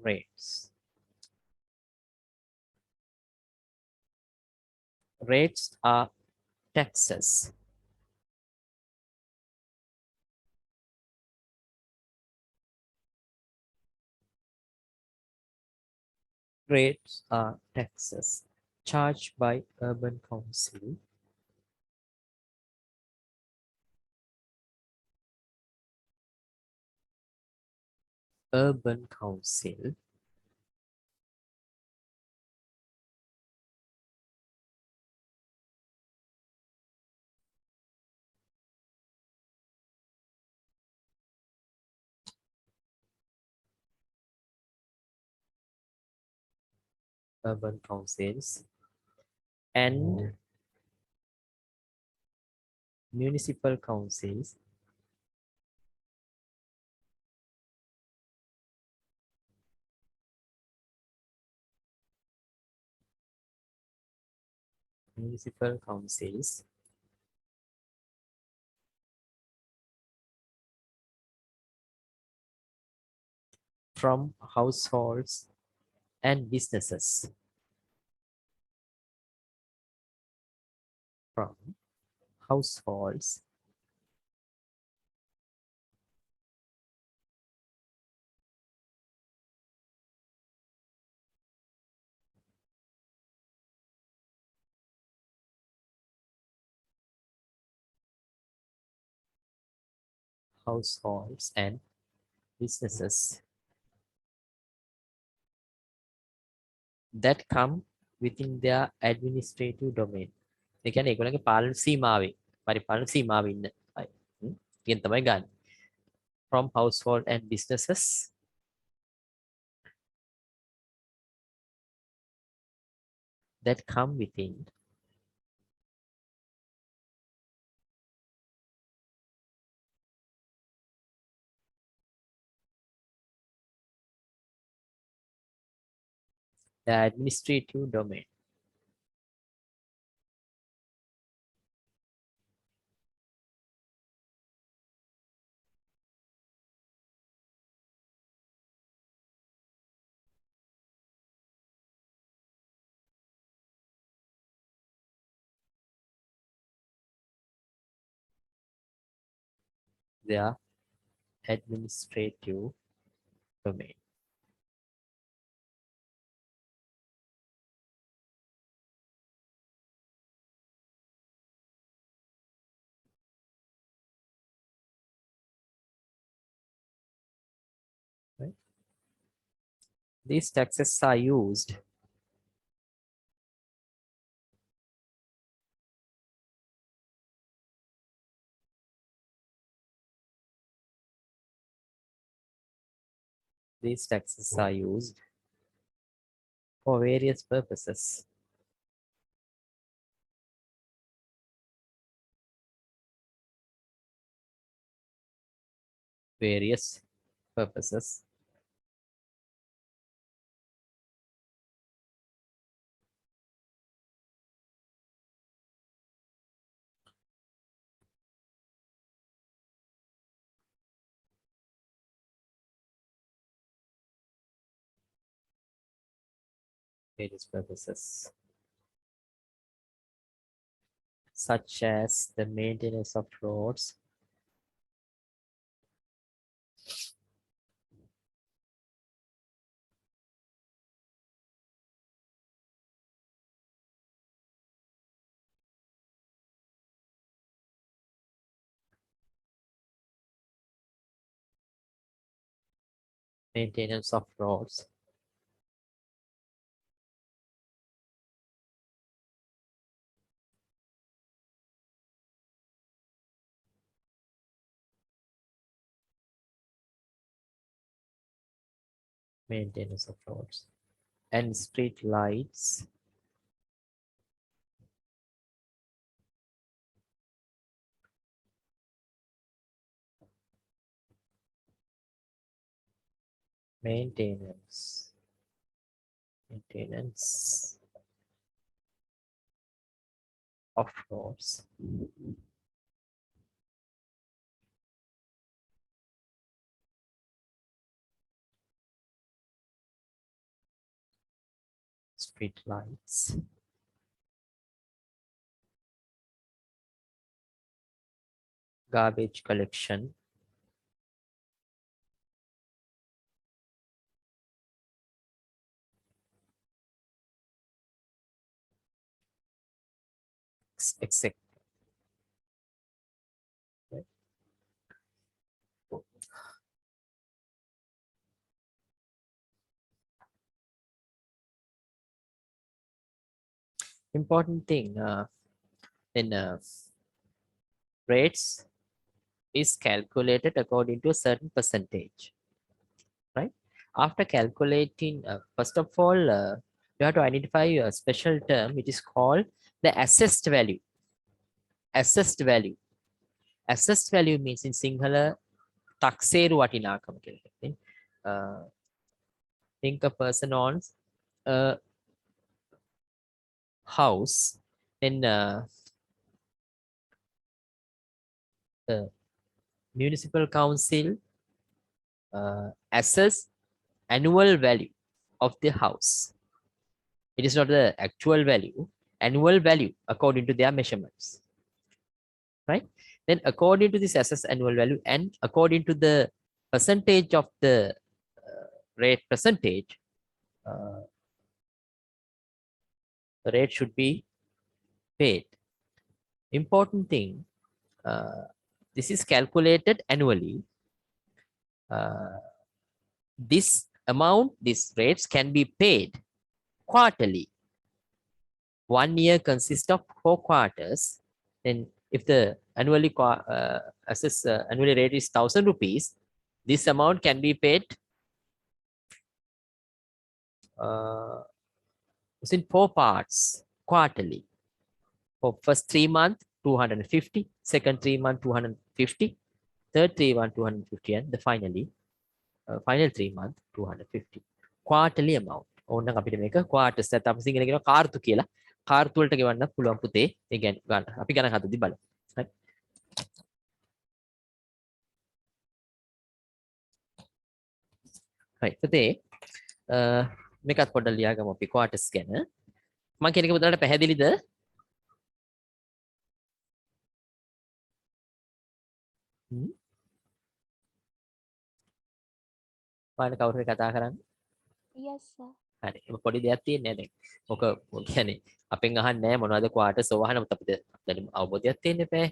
Rates. Rates are taxes rates are taxes charged by urban council, urban council, urban councils, and municipal councils, municipal councils from households and businesses, from households households and businesses that come within their administrative domain. ඒ කියන්නේ ඒගොල්ලන්ගේ පාලන සීමාවේ පරිපාලන සීමාවේ ඉන්න අය. ඉතින් තමයි ගන්න. From household and businesses that come within the administrative domain. Their administrative domain. Right? These taxes are used these taxes are used for various purposes. Various purposes. Various purposes. Such as the maintenance of roads, maintenance of roads, maintenance of roads, and street lights, maintenance, maintenance of roads, street lights, garbage collection, exact. Right? Important thing in rates is calculated according to a certain percentage, right? After calculating, first of all, you have to identify a special term. It is called the assessed value. Assessed value. Assessed value means in Sinhala, takseru watinakam කියලා එකක්. Think a person owns a house, then the municipal council assess annual value of the house. It is not the actual value, annual value according to their measurements, right? Then according to this assessed annual value and according to the percentage of the rate percentage, uh, the rate should be paid. Important thing, this is calculated annually. This amount, these rates can be paid quarterly. 1 year consists of 4 quarters. Then if the annually rate is 1,000 rupees, this amount can be paid in 4 parts quarterly. For first 3 months, 250, second 3 months, 250, third 3 months, 250, and the final 3 months, 250. Quarterly amount. ඕනනම් අපිට මේක quarters නැත්නම් අපි සිංහලෙන් කියනවා කාර්තු කියලා. කාර්තු වලට ගෙවන්න පුළුවන් පුතේ. ඒ කියන්නේ ගන්න. අපි ගණන් හදද්දි බලමු. Right? Right. පුතේ මේකත් පොඩ්ඩක් ලියාගමු අපි quarters ගැන. මම කියන එක පුතාලට පැහැදිලිද? ඔයාලා කවුරු හරි කතා කරන්නේ? Yes, sir. හරි. ඒක පොඩි දෙයක් තියෙන්නේ දැන්. ඔක කියන්නේ අපෙන් අහන්නේ නැහැ මොනවද quarters ඔවහනමුත් අපිට දැන් අවබෝධයක් තියෙන්න එපා.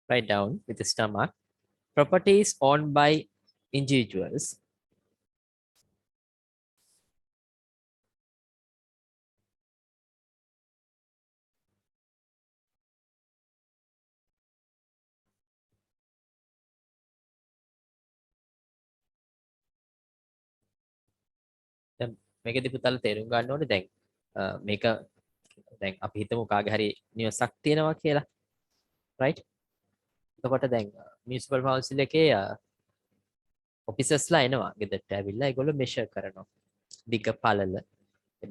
Write down with the stomach. Properties owned by individuals දැන් මේකෙදි පුතාලා තේරුම් ගන්න ඕනේ දැන් මේක දැන් අපි හිතමු කාගේ හරි නිවසක් තියෙනවා කියලා right එතකොට දැන් මියුනිසිපල් කවුන්සිල් එකේ ඔෆිසර්ස්ලා එනවා ගෙදරට ඇවිල්ලා ඒගොල්ලෝ මෙෂර් කරනවා දිග පළල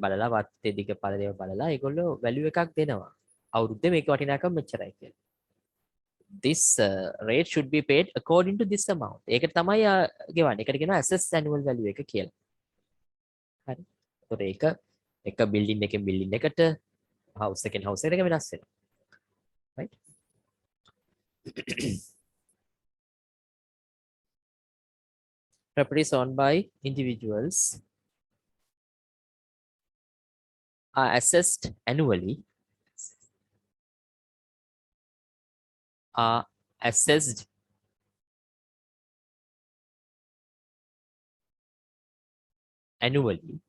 බලලා වත්තේ දිග පළලේ බලලා ඒගොල්ලෝ වැලියු එකක් දෙනවා අවුරුද්දේ මේක වටිනාකම මෙච්චරයි කියලා this rate should be paid according to this amount ඒකට තමයි ගෙවන්නේ ඒකට කියනවා assessed annual value එක කියලා හරි ඒතකොට ඒක එක බිල්ඩින් එකෙන් බිල්ඩින් එකට house එකෙන් house එකට වෙනස් වෙනවා right properties owned by individuals are assessed annually are assessed annually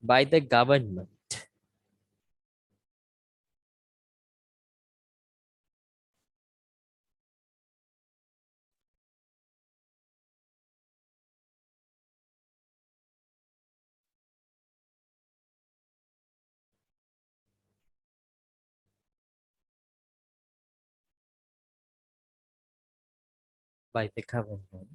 by the government by the government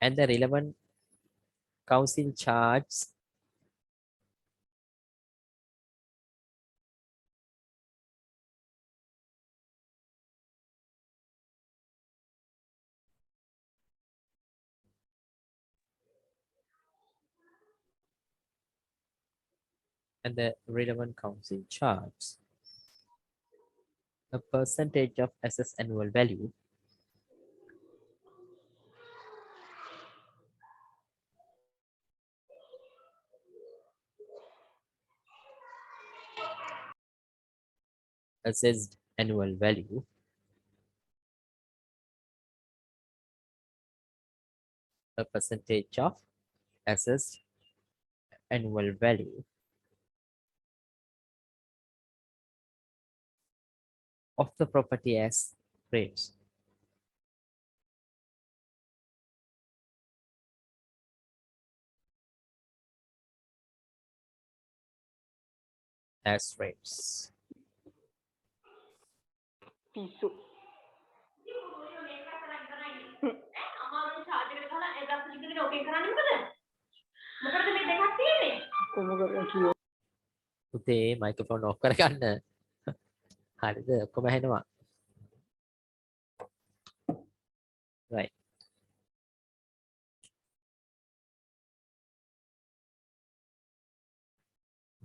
and the relevant council charts a percentage of assessed annual value assessed annual value a percentage of assessed annual value of the property as rates. As rates. පිස්සු පුතේ microphone of කරගන්න. හරිද? ඔක්කොම ඇහෙනවා. Right.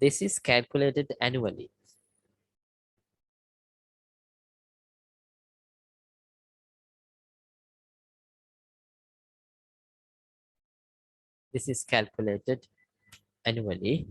This is calculated annually. This is calculated annually.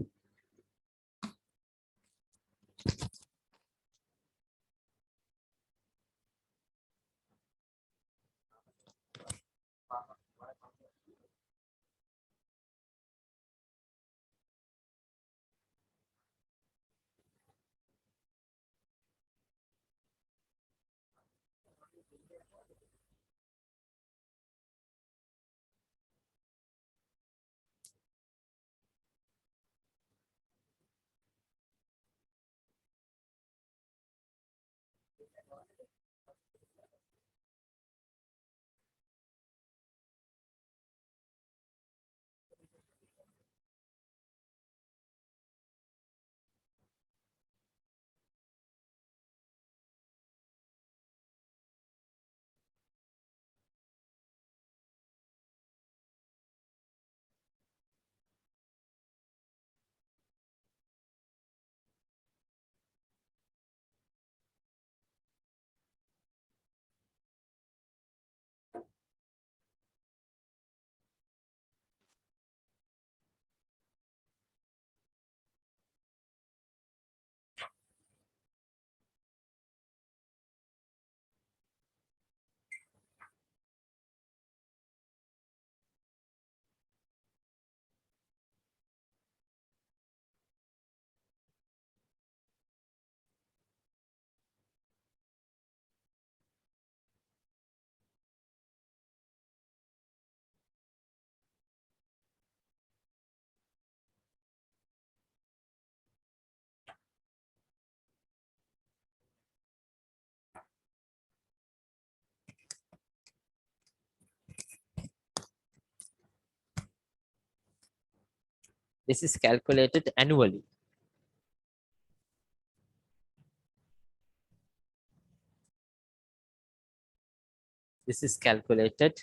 This is calculated annually. This is calculated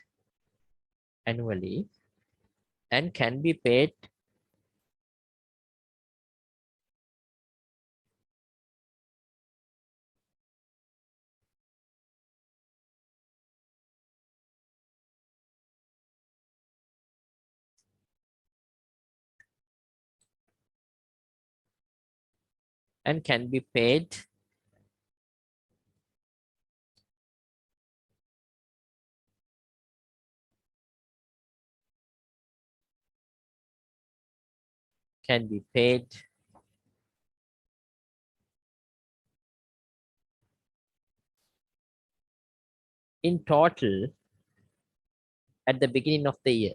annually and can be paid and can be paid can be paid in total at the beginning of the year.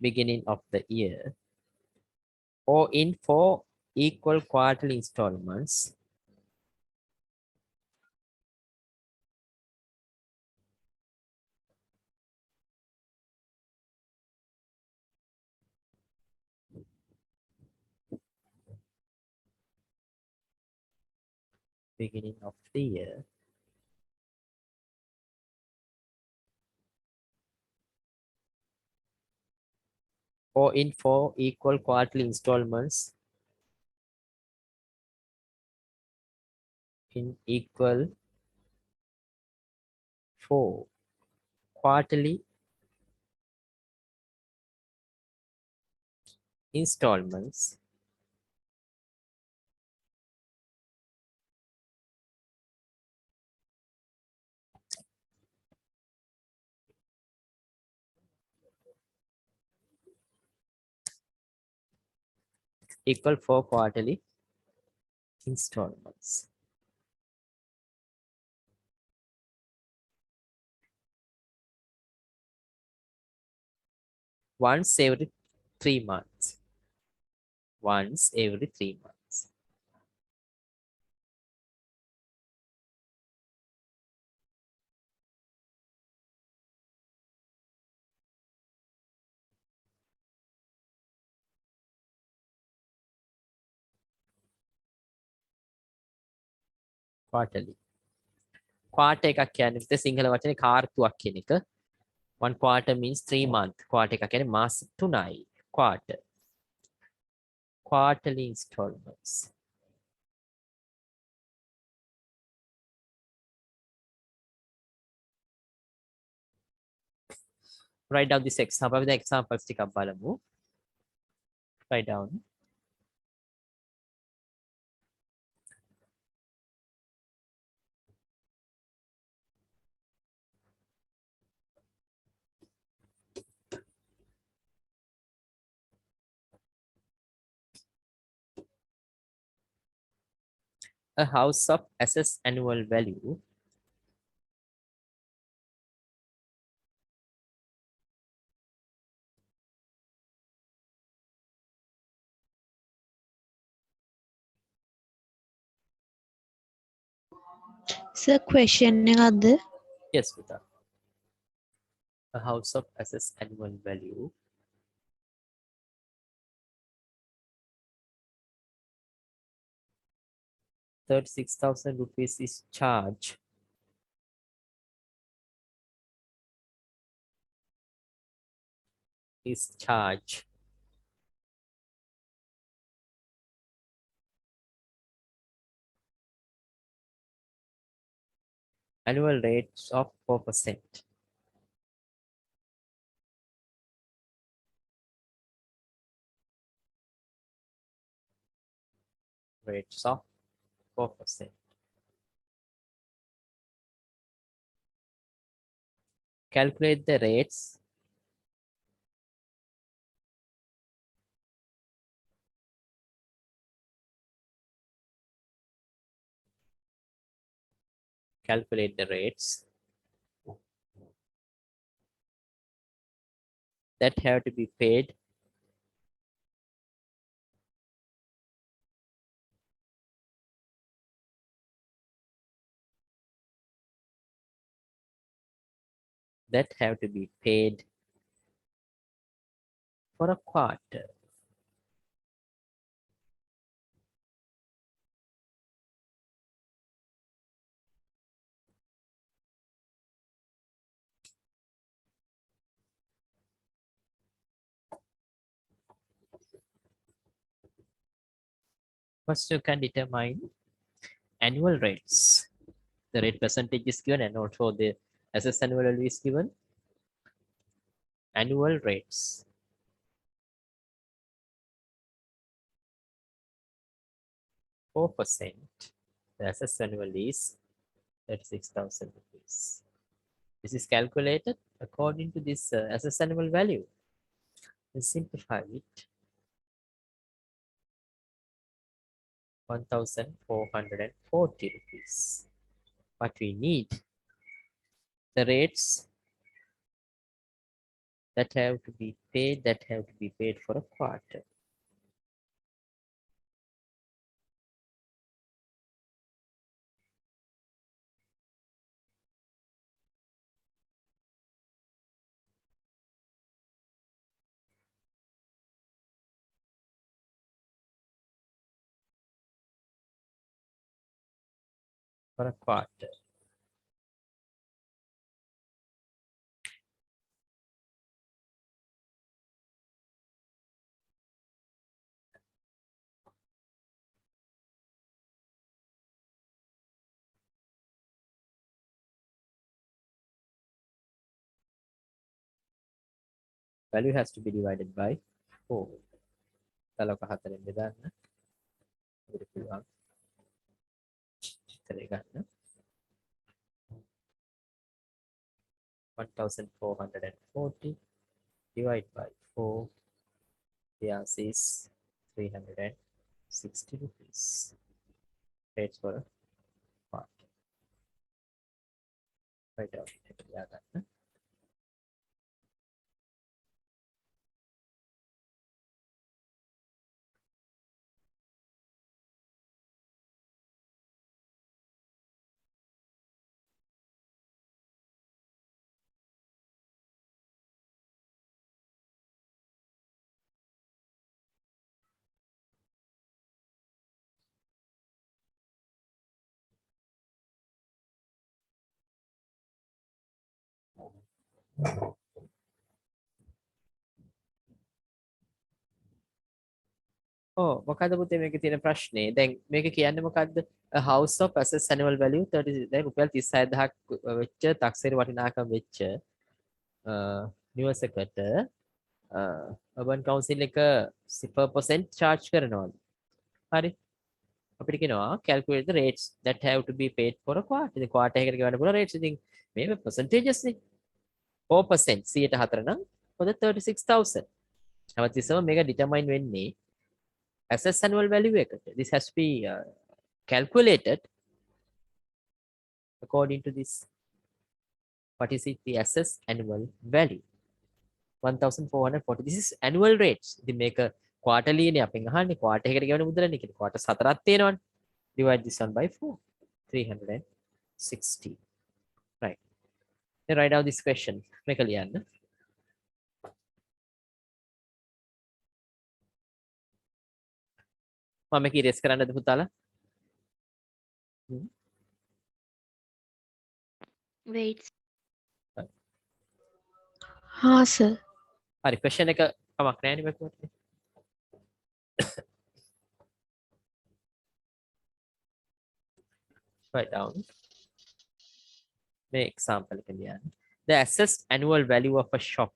beginning of the year, or in 4 equal quarterly installments beginning of the year, or in 4 equal quarterly installments in equal 4 quarterly installments equal 4 quarterly installments. Once every 3 months. Once every 3 months. Quarterly. Quarter එකක් කියන්නේ විතර සිංහල වචනේ කාර්තුවක් කියන එක. One quarter means 3 months. Quarter එකක් කියන්නේ මාස 3යි. Quarter. Quarterly installments. Write down this example. The examples ටිකක් බලමු. Write down. A house of assessed annual value Sir, question එකක්ද? yes Vita. A house of assessed annual value 36,000 rupees is charged annual rates of 4%. Rates of 4%. Calculate the rates that have to be paid for a quarter. First, you can determine annual rates. The rate percentage is given and also the assessed annual value is given. Annual rates. %. The assessed annual is 36,000 rupees. This is calculated according to this assessed annual value. Let's simplify it. 1,440 rupees. What we need, the rates that have to be paid for a quarter. For a quarter. Value has to be divided by 4. තලක 4ෙන් බෙදන්න. අපිට පුළුවන් ඉතරේ ගන්න. 1440 divided by 4. The answer is 360 rupees. Paid for a quarter. Right out. ගන්න. මොකද පුතේ මේකේ තියෙන ප්‍රශ්නේ දැන් මේක කියන්නේ මොකද්ද a house of assess annual value 30 දැන් රුපියල් 36000ක් වෙච්ච තක්සේර වටිනාකම වෙච්ච නිවසකට urban council එක 0% charge කරනවා හරි අපිට කියනවා calculate the rates that have to be paid for a quarter ඉතින් quarter එකකට ගෙවන්න පුළුවන් rates ඉතින් මේ percentages නේ 4% 104 නම් පොද 36000 හැමතිස්සම මේක determine වෙන්නේ assess annual value එකට. This has to be calculated according to this. What is it? The assess annual value. 1440. This is annual rates. ඉතින් මේක quarterly නේ අපෙන් අහන්නේ quarter එකකට ගෙවන මුදලනේ කියලා. quarter 4ක් තියෙනවනේ. Divide this one by 4. 360. Right. Then write down this question. මේක ලියන්න. මම මේක erase කරන්නද පුතාලා? Wait. sir. හරි question එක කමක් නැහැ නේ මේක. Write down. May example එක ලියන්න. The assessed annual value of a shop.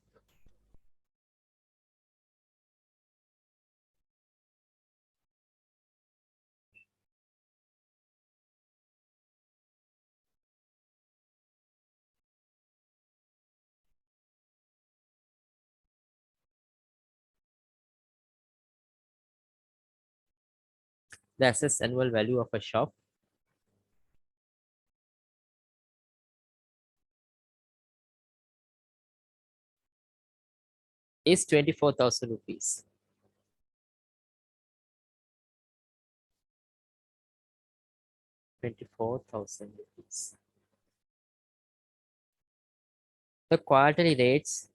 The assessed annual value of a shop is 24,000 rupees. ₹24,000. The quarterly rates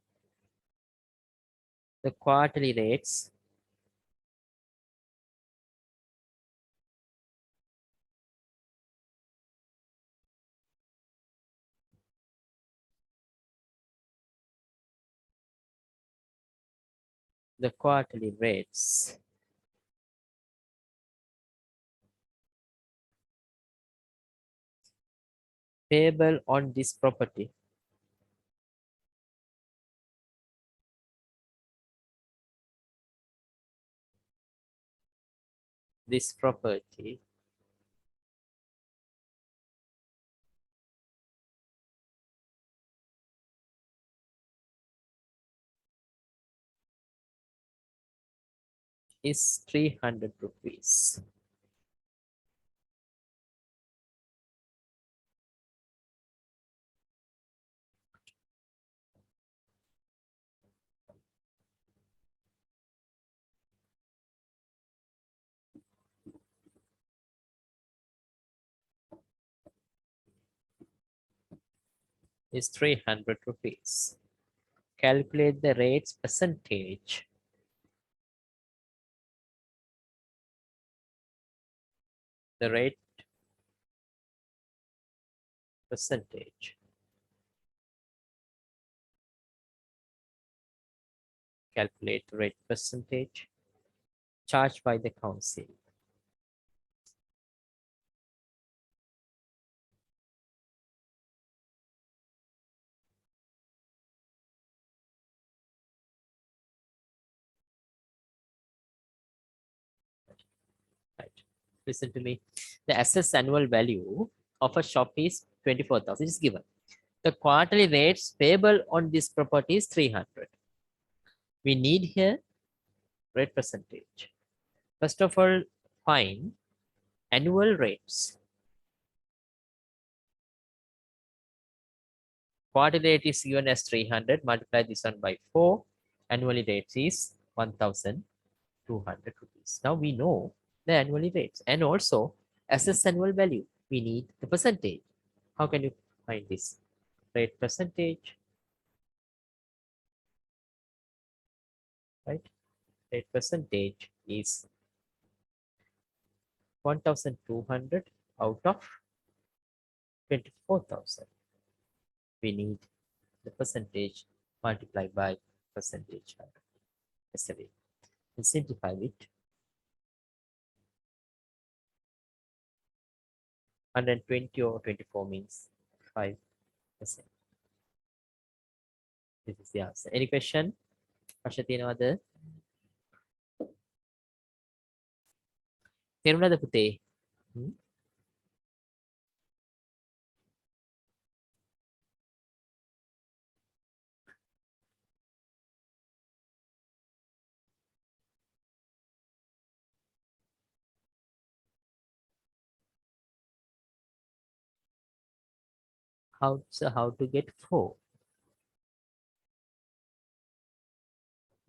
the quarterly rates the quarterly rates payable on this property is 300 rupees. is 300 rupees. Calculate the rate's percentage. The rate percentage. Calculate the rate percentage charged by the council. Right. Listen to me. The assessed annual value of a shop is 24,000 is given. The quarterly rates payable on this property is 300. We need here rate percentage. First of all, find annual rates. Quarterly rate is given as 300. Multiply this one by 4. Annually rate is 1,200 rupees. Now we know the annually rates and also assess annual value. We need the percentage. How can you find this? Rate percentage, right? Rate percentage is 1,200 out of 24,000. We need the percentage multiplied by percentage. Yesterday, we simplify it. 120 or 24 means 5%. This is the answer. Any question? ප්‍රශ්න තියෙනවද? තේරුණාද පුතේ? How to get 4?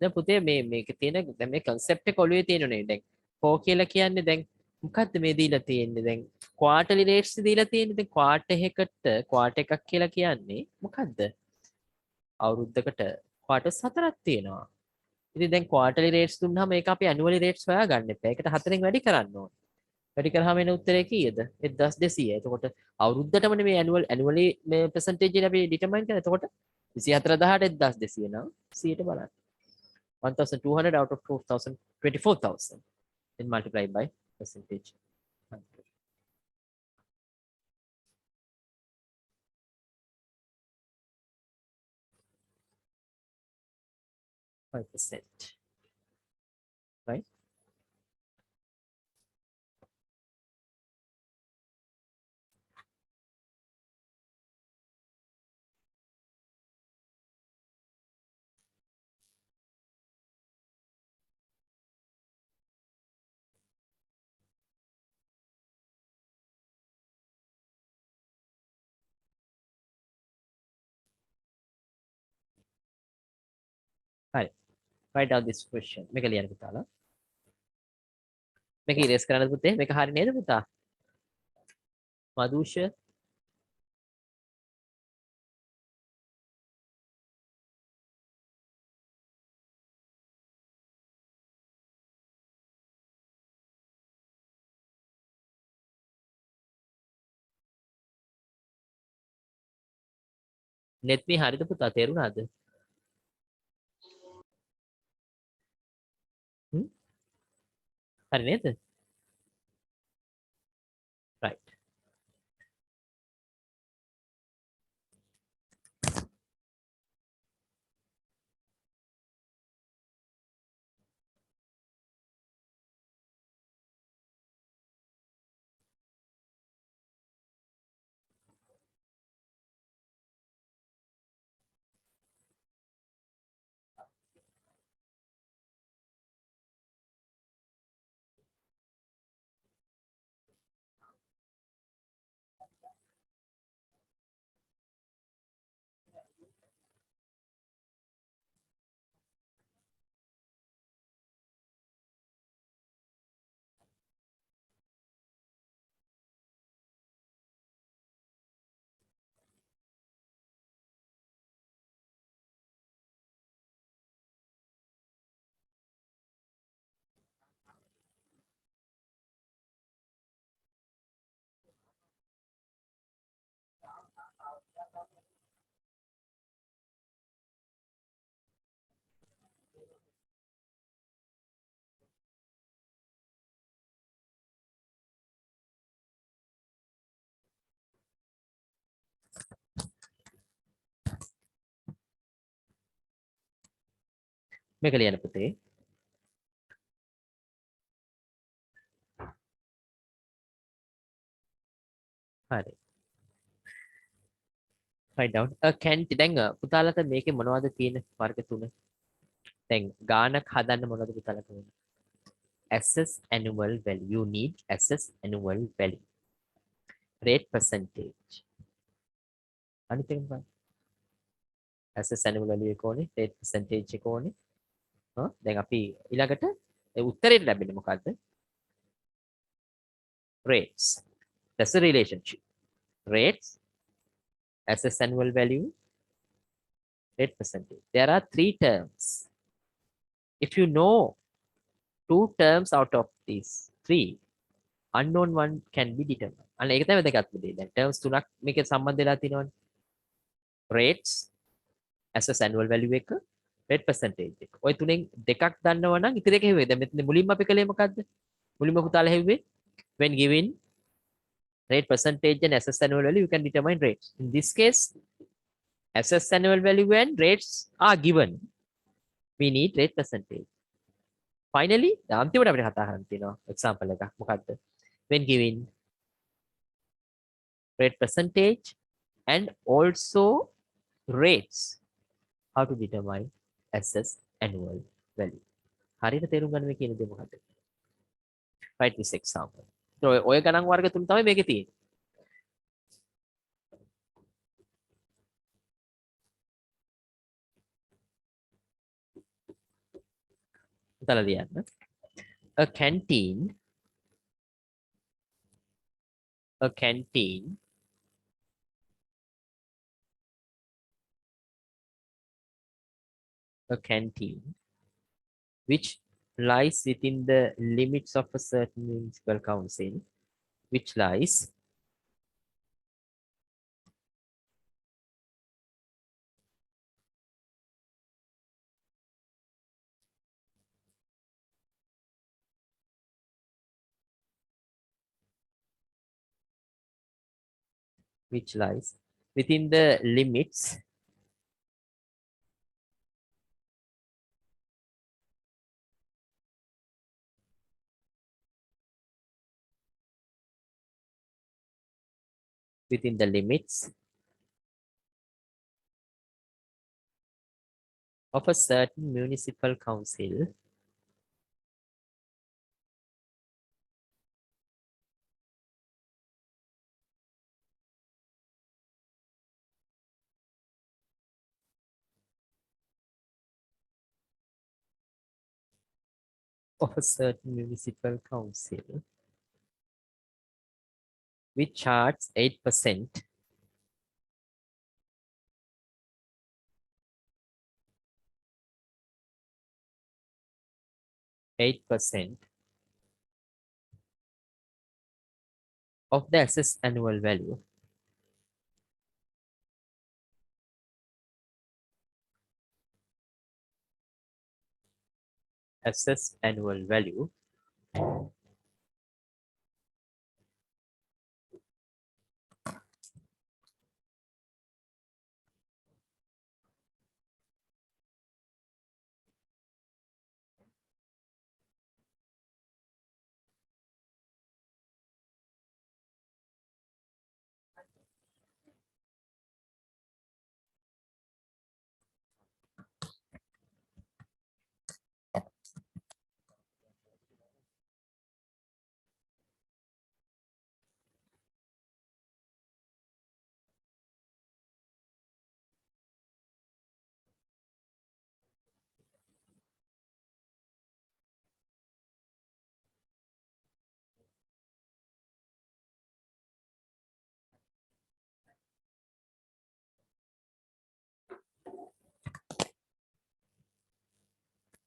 දැන් පුතේ මේක තියෙන දැන් මේ concept එක ඔළුවේ තියෙනුනේ දැන් 4 කියලා කියන්නේ දැන් මොකද්ද මේ දීලා තියෙන්නේ දැන් quarterly rates දීලා තියෙන්නේ දැන් quarter එකක් කියලා කියන්නේ මොකද්ද අවුරුද්දකට quarters 4ක් තියෙනවා ඉතින් දැන් quarterly rates දුන්නාම මේක අපි annually rates හොයාගන්න එපා ඒකට 4ෙන් වැඩි කරන්න ඕනේ වැඩි කරාම එන උත්තරේ කීයද 1200 එතකොට අවුරුද්දටමනේ මේ annually මේ percentage එක අපි determine කරන්නේ එතකොට 24,000ට 1200 නම් 100ට බලන්න 1,200 out of 2,000, 24,000. Then multiply by percentage. 5%. Right? Right. Write down this question. මේක ලියන්න පුතාලා. මේක erase කරන්නද පුතේ? මේක හරි නේද පුතා? මදුෂ net මේ හරිද පුතා තේරුණාද? හරි නේද? Right. මේක ලියන්න පුතේ. හරි. write down a canteen. දැන් පුතාලට මේකේ මොනවද තියෙන වර්ග තුන? දැන් ගානක් හදන්න මොනවද පුතාලට වෙන්නේ? Assess annual value. You need assess annual value. Rate percentage. අනිත් එක මොකක්ද? assess annual value එක ඕනේ. Rate percentage එක ඕනේ. දැන් අපි ඊළඟට උත්තරේ ලැබෙන්නේ මොකද්ද? Rates. That's the relationship. Rates, assess annual value, rate percentage. There are three terms. If you know two terms out of these three, unknown one can be determined. අන්න ඒක තමයි වැදගත් දේ. දැන් terms තුනක් මේකේ සම්බන්ධ වෙලා තියෙනවනේ. Rates, assess annual value එක, rate percentage එක. ඔය තුනෙන් දෙකක් දන්නව නම් ඉතින් දෙක හෙව්වේ. දැන් මෙතන මුලින්ම අපි කළේ මොකද්ද? මුලින්ම පුතාලා හෙව්වේ when given rate percentage and assess annual value, you can determine rates. In this case, assess annual value and rates are given. We need rate percentage. Finally, අන්තිමට අපිට කතා කරන්න තියෙනවා example එකක්. මොකද්ද? When given rate percentage and also rates, how to determine assess annual value. හරියට තේරුම් ගන්න මේ කියන දේ මොකද්ද? Write this example. ඔය ගණන් වර්ග තුන තමයි මේකේ තියෙන්නේ. උතල ලියන්න. A canteen a canteen a canteen which lies within the limits of a certain municipal council, which lies within the limits within the limits of a certain municipal council of a certain municipal council which charges 8% of the assessed annual value assessed annual value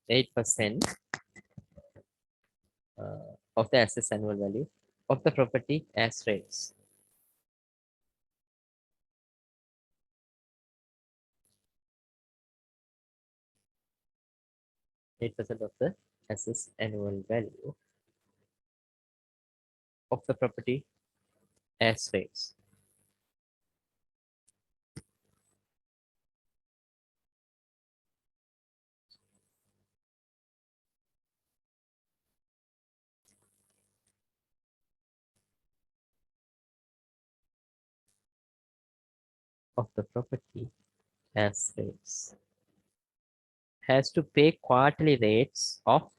8% of the assessed annual value of the property as rates. 8% of the assessed annual value of the property as rates. of the property as rates. Has to pay quarterly rates of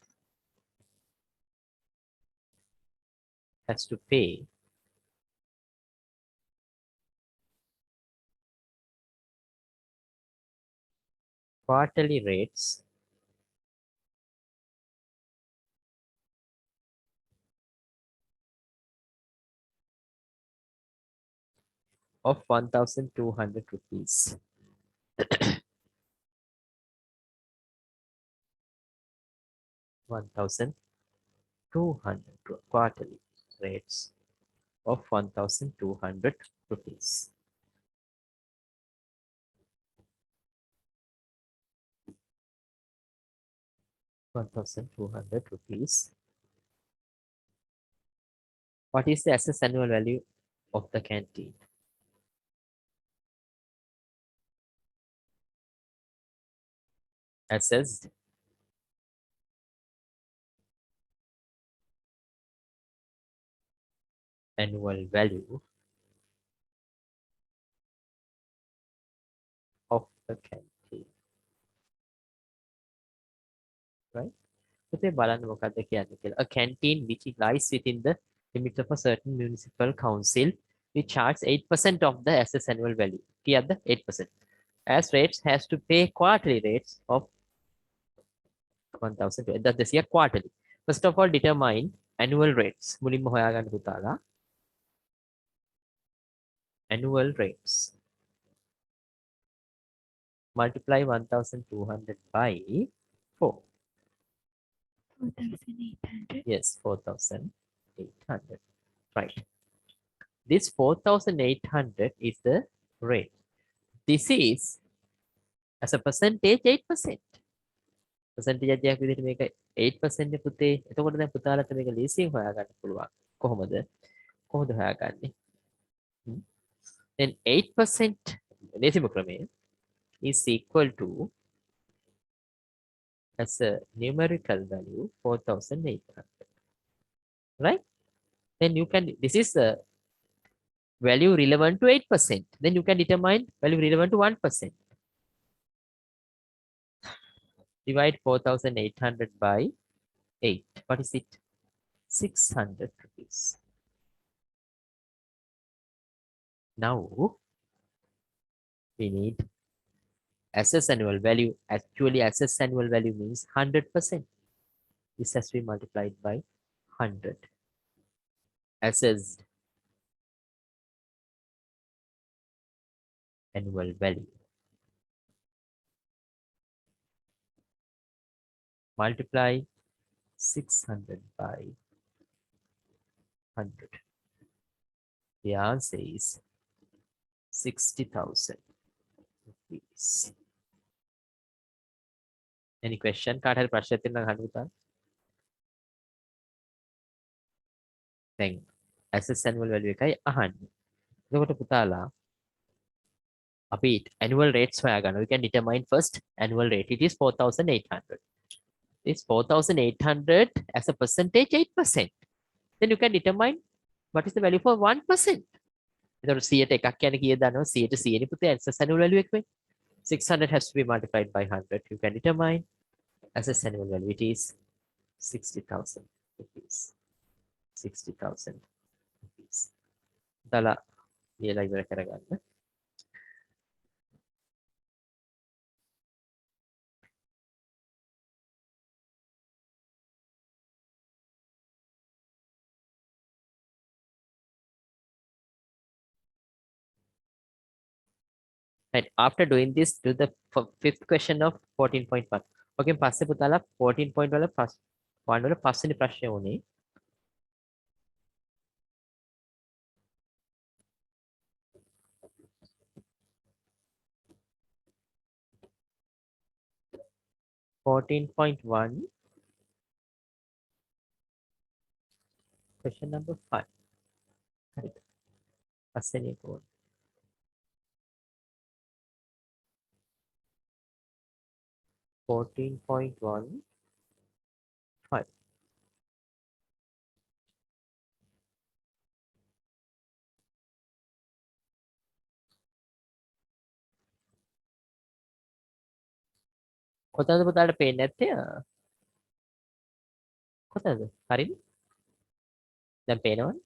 has to pay quarterly rates of 1,200 rupees. 1,200 quarterly rates of 1,200 rupees. 1,200 rupees. What is the assessed annual value of the canteen? Assessed annual value of the canteen. Right? පුතේ බලන්න මොකක්ද කියන්නේ කියලා. A canteen which lies within the limit of a certain municipal council which charges 8% of the assessed annual value. කියද්ද 8%. As rates has to pay quarterly rates of 1,000. That's this year quarterly. First of all, determine annual rates. මුලින්ම හොයාගන්න පුතාලා. Annual rates. Multiply 1,200 by 4. 4,800. Yes, 4,800. Right. This 4,800 is the rate. This is as a percentage 8%. Percentage එකක් විදිහට මේක 8% නේ පුතේ. එතකොට දැන් පුතාලට මේක ලීසියෙන් හොයාගන්න පුළුවන්. කොහොමද? කොහොමද හොයාගන්නේ? Then 8% ලේසිම ක්‍රමය is equal to as a numerical value 4,800. Right? Then you can, this is a value relevant to 8%. Then you can determine value relevant to 1%. Divide 4,800 by 8. What is it? 600 rupees. Now we need assessed annual value. Actually, assessed annual value means 100%. This has to be multiplied by 100. Assessed annual value. Multiply 600 by 100. The answer is 60,000 rupees. Any question? කාට හරි ප්‍රශ්නයක් තියෙනවා නම් අහන්න පුතා. දැන් assessed annual value එකයි අහන්නේ. එතකොට පුතාලා අපි annual rates හොයාගන්න. We can determine first annual rate. It is 4,800. This 4,800 as a percentage 8%. Then you can determine what is the value for 1%. එතකොට 100ට එකක් කියන්නේ කීයද දන්නවද? 100ට 100 නේ පුතේ assessed annual value එක වෙන්නේ. 600 has to be multiplied by 100. You can determine assessed annual value. It is 60,000 rupees. 60,000 rupees. පුතාලා ලියලා ඉවර කරගන්න. And after doing this, do the fifth question of 14.1. Okay, පස්සේ පුතාලා 14.1 වල පස්වෙනි ප්‍රශ්නය උනේ 14.1 question number 5. හරිද? පස්වෙනි එක උනේ. 14.1 5. කොතනද පුතාට පේන්නේ නැත්තේ? කොතනද? හරිද? දැන් පේනවද?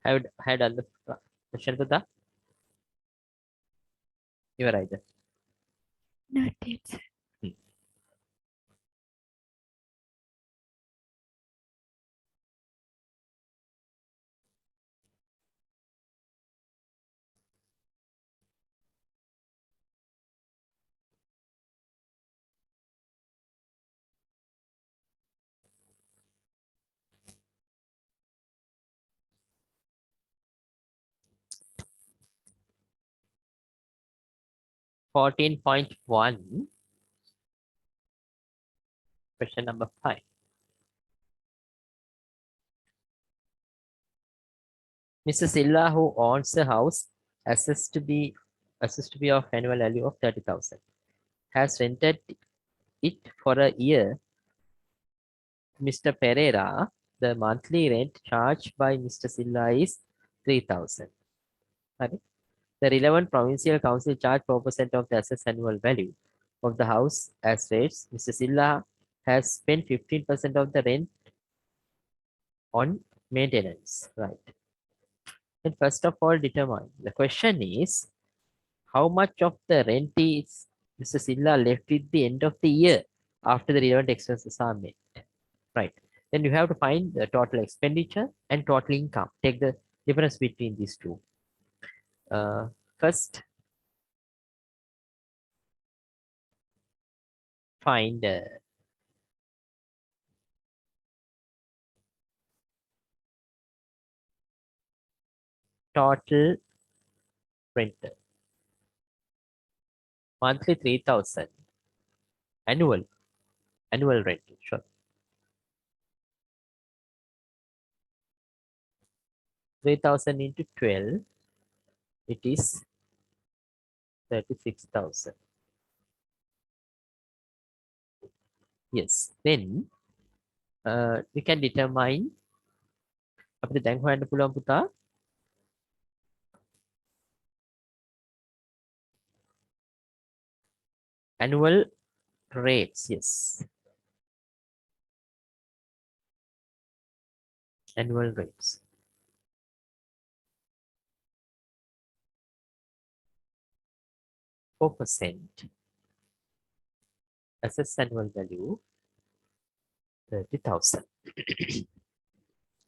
Have done the question පුතා? ඉවරයිද? Not yet, sir. Hmm. (14.1) question number 5. Mr. Silva, who owns a house assessed to be of annual value of 30,000, has rented it for a year to Mr. Pereira. The monthly rent charged by Mr. Silva is 3,000. Right? The relevant provincial council charged 4% of the assessed annual value of the house as rates. Mr. Silva has spent 15% of the rent on maintenance, right? Then first of all, determine. The question is, how much of the rent is Mr. Silla left with the end of the year after the relevant expenses are met, right? Then you have to find the total expenditure and total income. Take the difference between these two. First, find total rental. Monthly 3,000. Annual rental, sure. 3,000 into 12, it is 36,000. Yes, then we can determine අපිට දැන් හොයන්න පුළුවන් පුතා annual rates. Yes, annual rates. 4%. Assess annual value 30,000.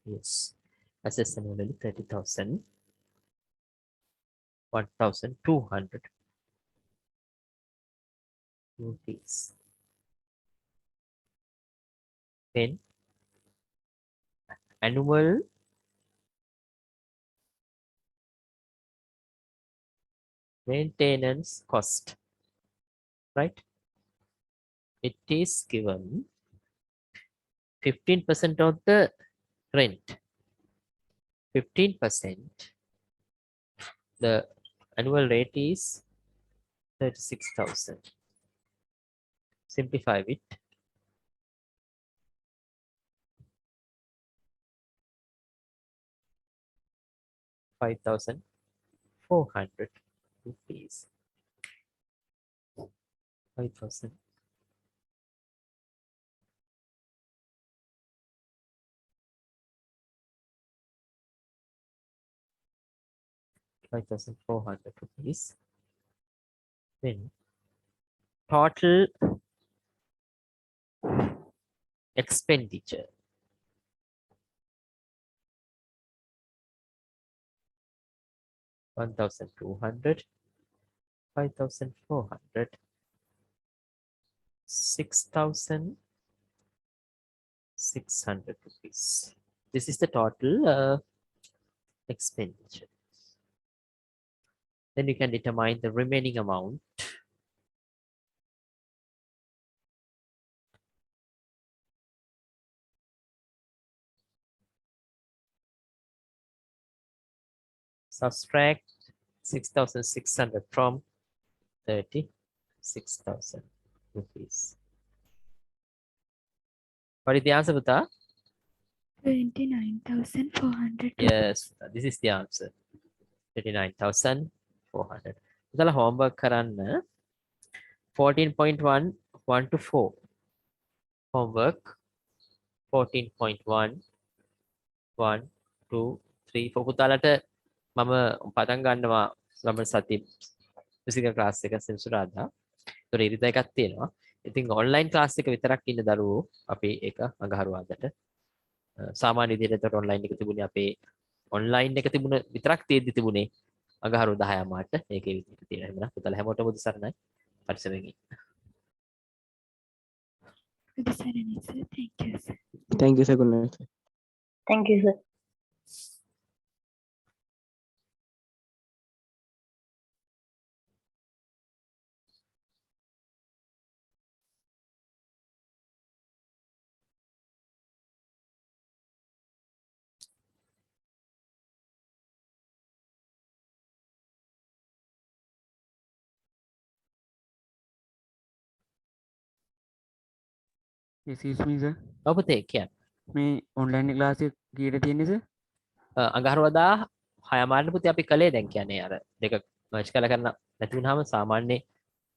Yes, assess annual value 30,000. 1,200 rupees. Then annual maintenance cost, right? It is given 15% of the rent. 15%. The annual rate is 36,000. Simplify it. 5,400 rupees. 5,000. 5,400 rupees. Then total expenditure. 1,200. 5,400. 6,600 rupees. This is the total expenditure. Then you can determine the remaining amount. Subtract 6,600 from 36,000 rupees. What is the answer, Buddha? 29,400. Yes, this is the answer. 39,400. Buddha homework karanna 14.1 1 to 4. Homework 14.1 1 2 3 4. පුතාලට මම පටන් ගන්නවා ළමන සති physical class එක සෙන්සුරාදා. ඒතර ඉරිදා එකක් තියෙනවා. ඉතින් ඔන්ලයින් ක්ලාස් එක විතරක් ඉන්න දරුවෝ අපි ඒක අඟහරුවාදට සාමාන්‍ය විදිහට ඔන්ලයින් එක තිබුණේ අපේ ඔන්ලයින් එක තිබුණ විතරක් තියෙද්දි තිබුණේ අඟහරු 10 මාට ඒකේ විදිහට තියෙනවා. එහෙනම් පුතාලා හැමෝටම බුදු සරණයි. පරිස්සමෙන් ඉන්න. Good sir, thank you sir. Thank you, sir. Good night, sir. Thank you, sir. Excuse me, sir. ඔව් පුතේ කියන්න. මේ online class එක කීයට තියෙන්නේ, sir? අඟහරුවාදා 6 මාට පුතේ අපි කළේ දැන් කියන්නේ අර දෙක මර්ජ් කරලා කරන්න නැති වුනහම සාමාන්‍ය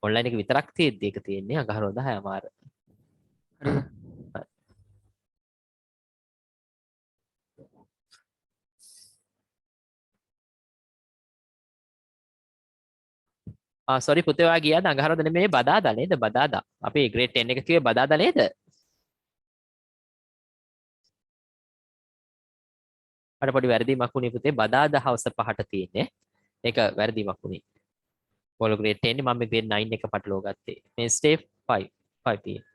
ඔන්ලයින් එක විතරක් තියෙද්දි ඒක තියෙන්නේ අඟහරුවාදා 6 මාර. හරි, sir. සොරි පුතේ ඔයා ගියාද අඟහරුවාද නෙමෙයි බදාදා නේද බදාදා අපි grade 10 එක කිව්වේ බදාදා නේද අර පොඩි වැරදීමක් වුණේ පුතේ බදාදා හවස 5ට තියෙන්නේ ඒක වැරදීමක් වුණේ ඔයාලා grade 10 මම grade 9 එක පටලවා ගත්තේ මේ stay 5 5 p.m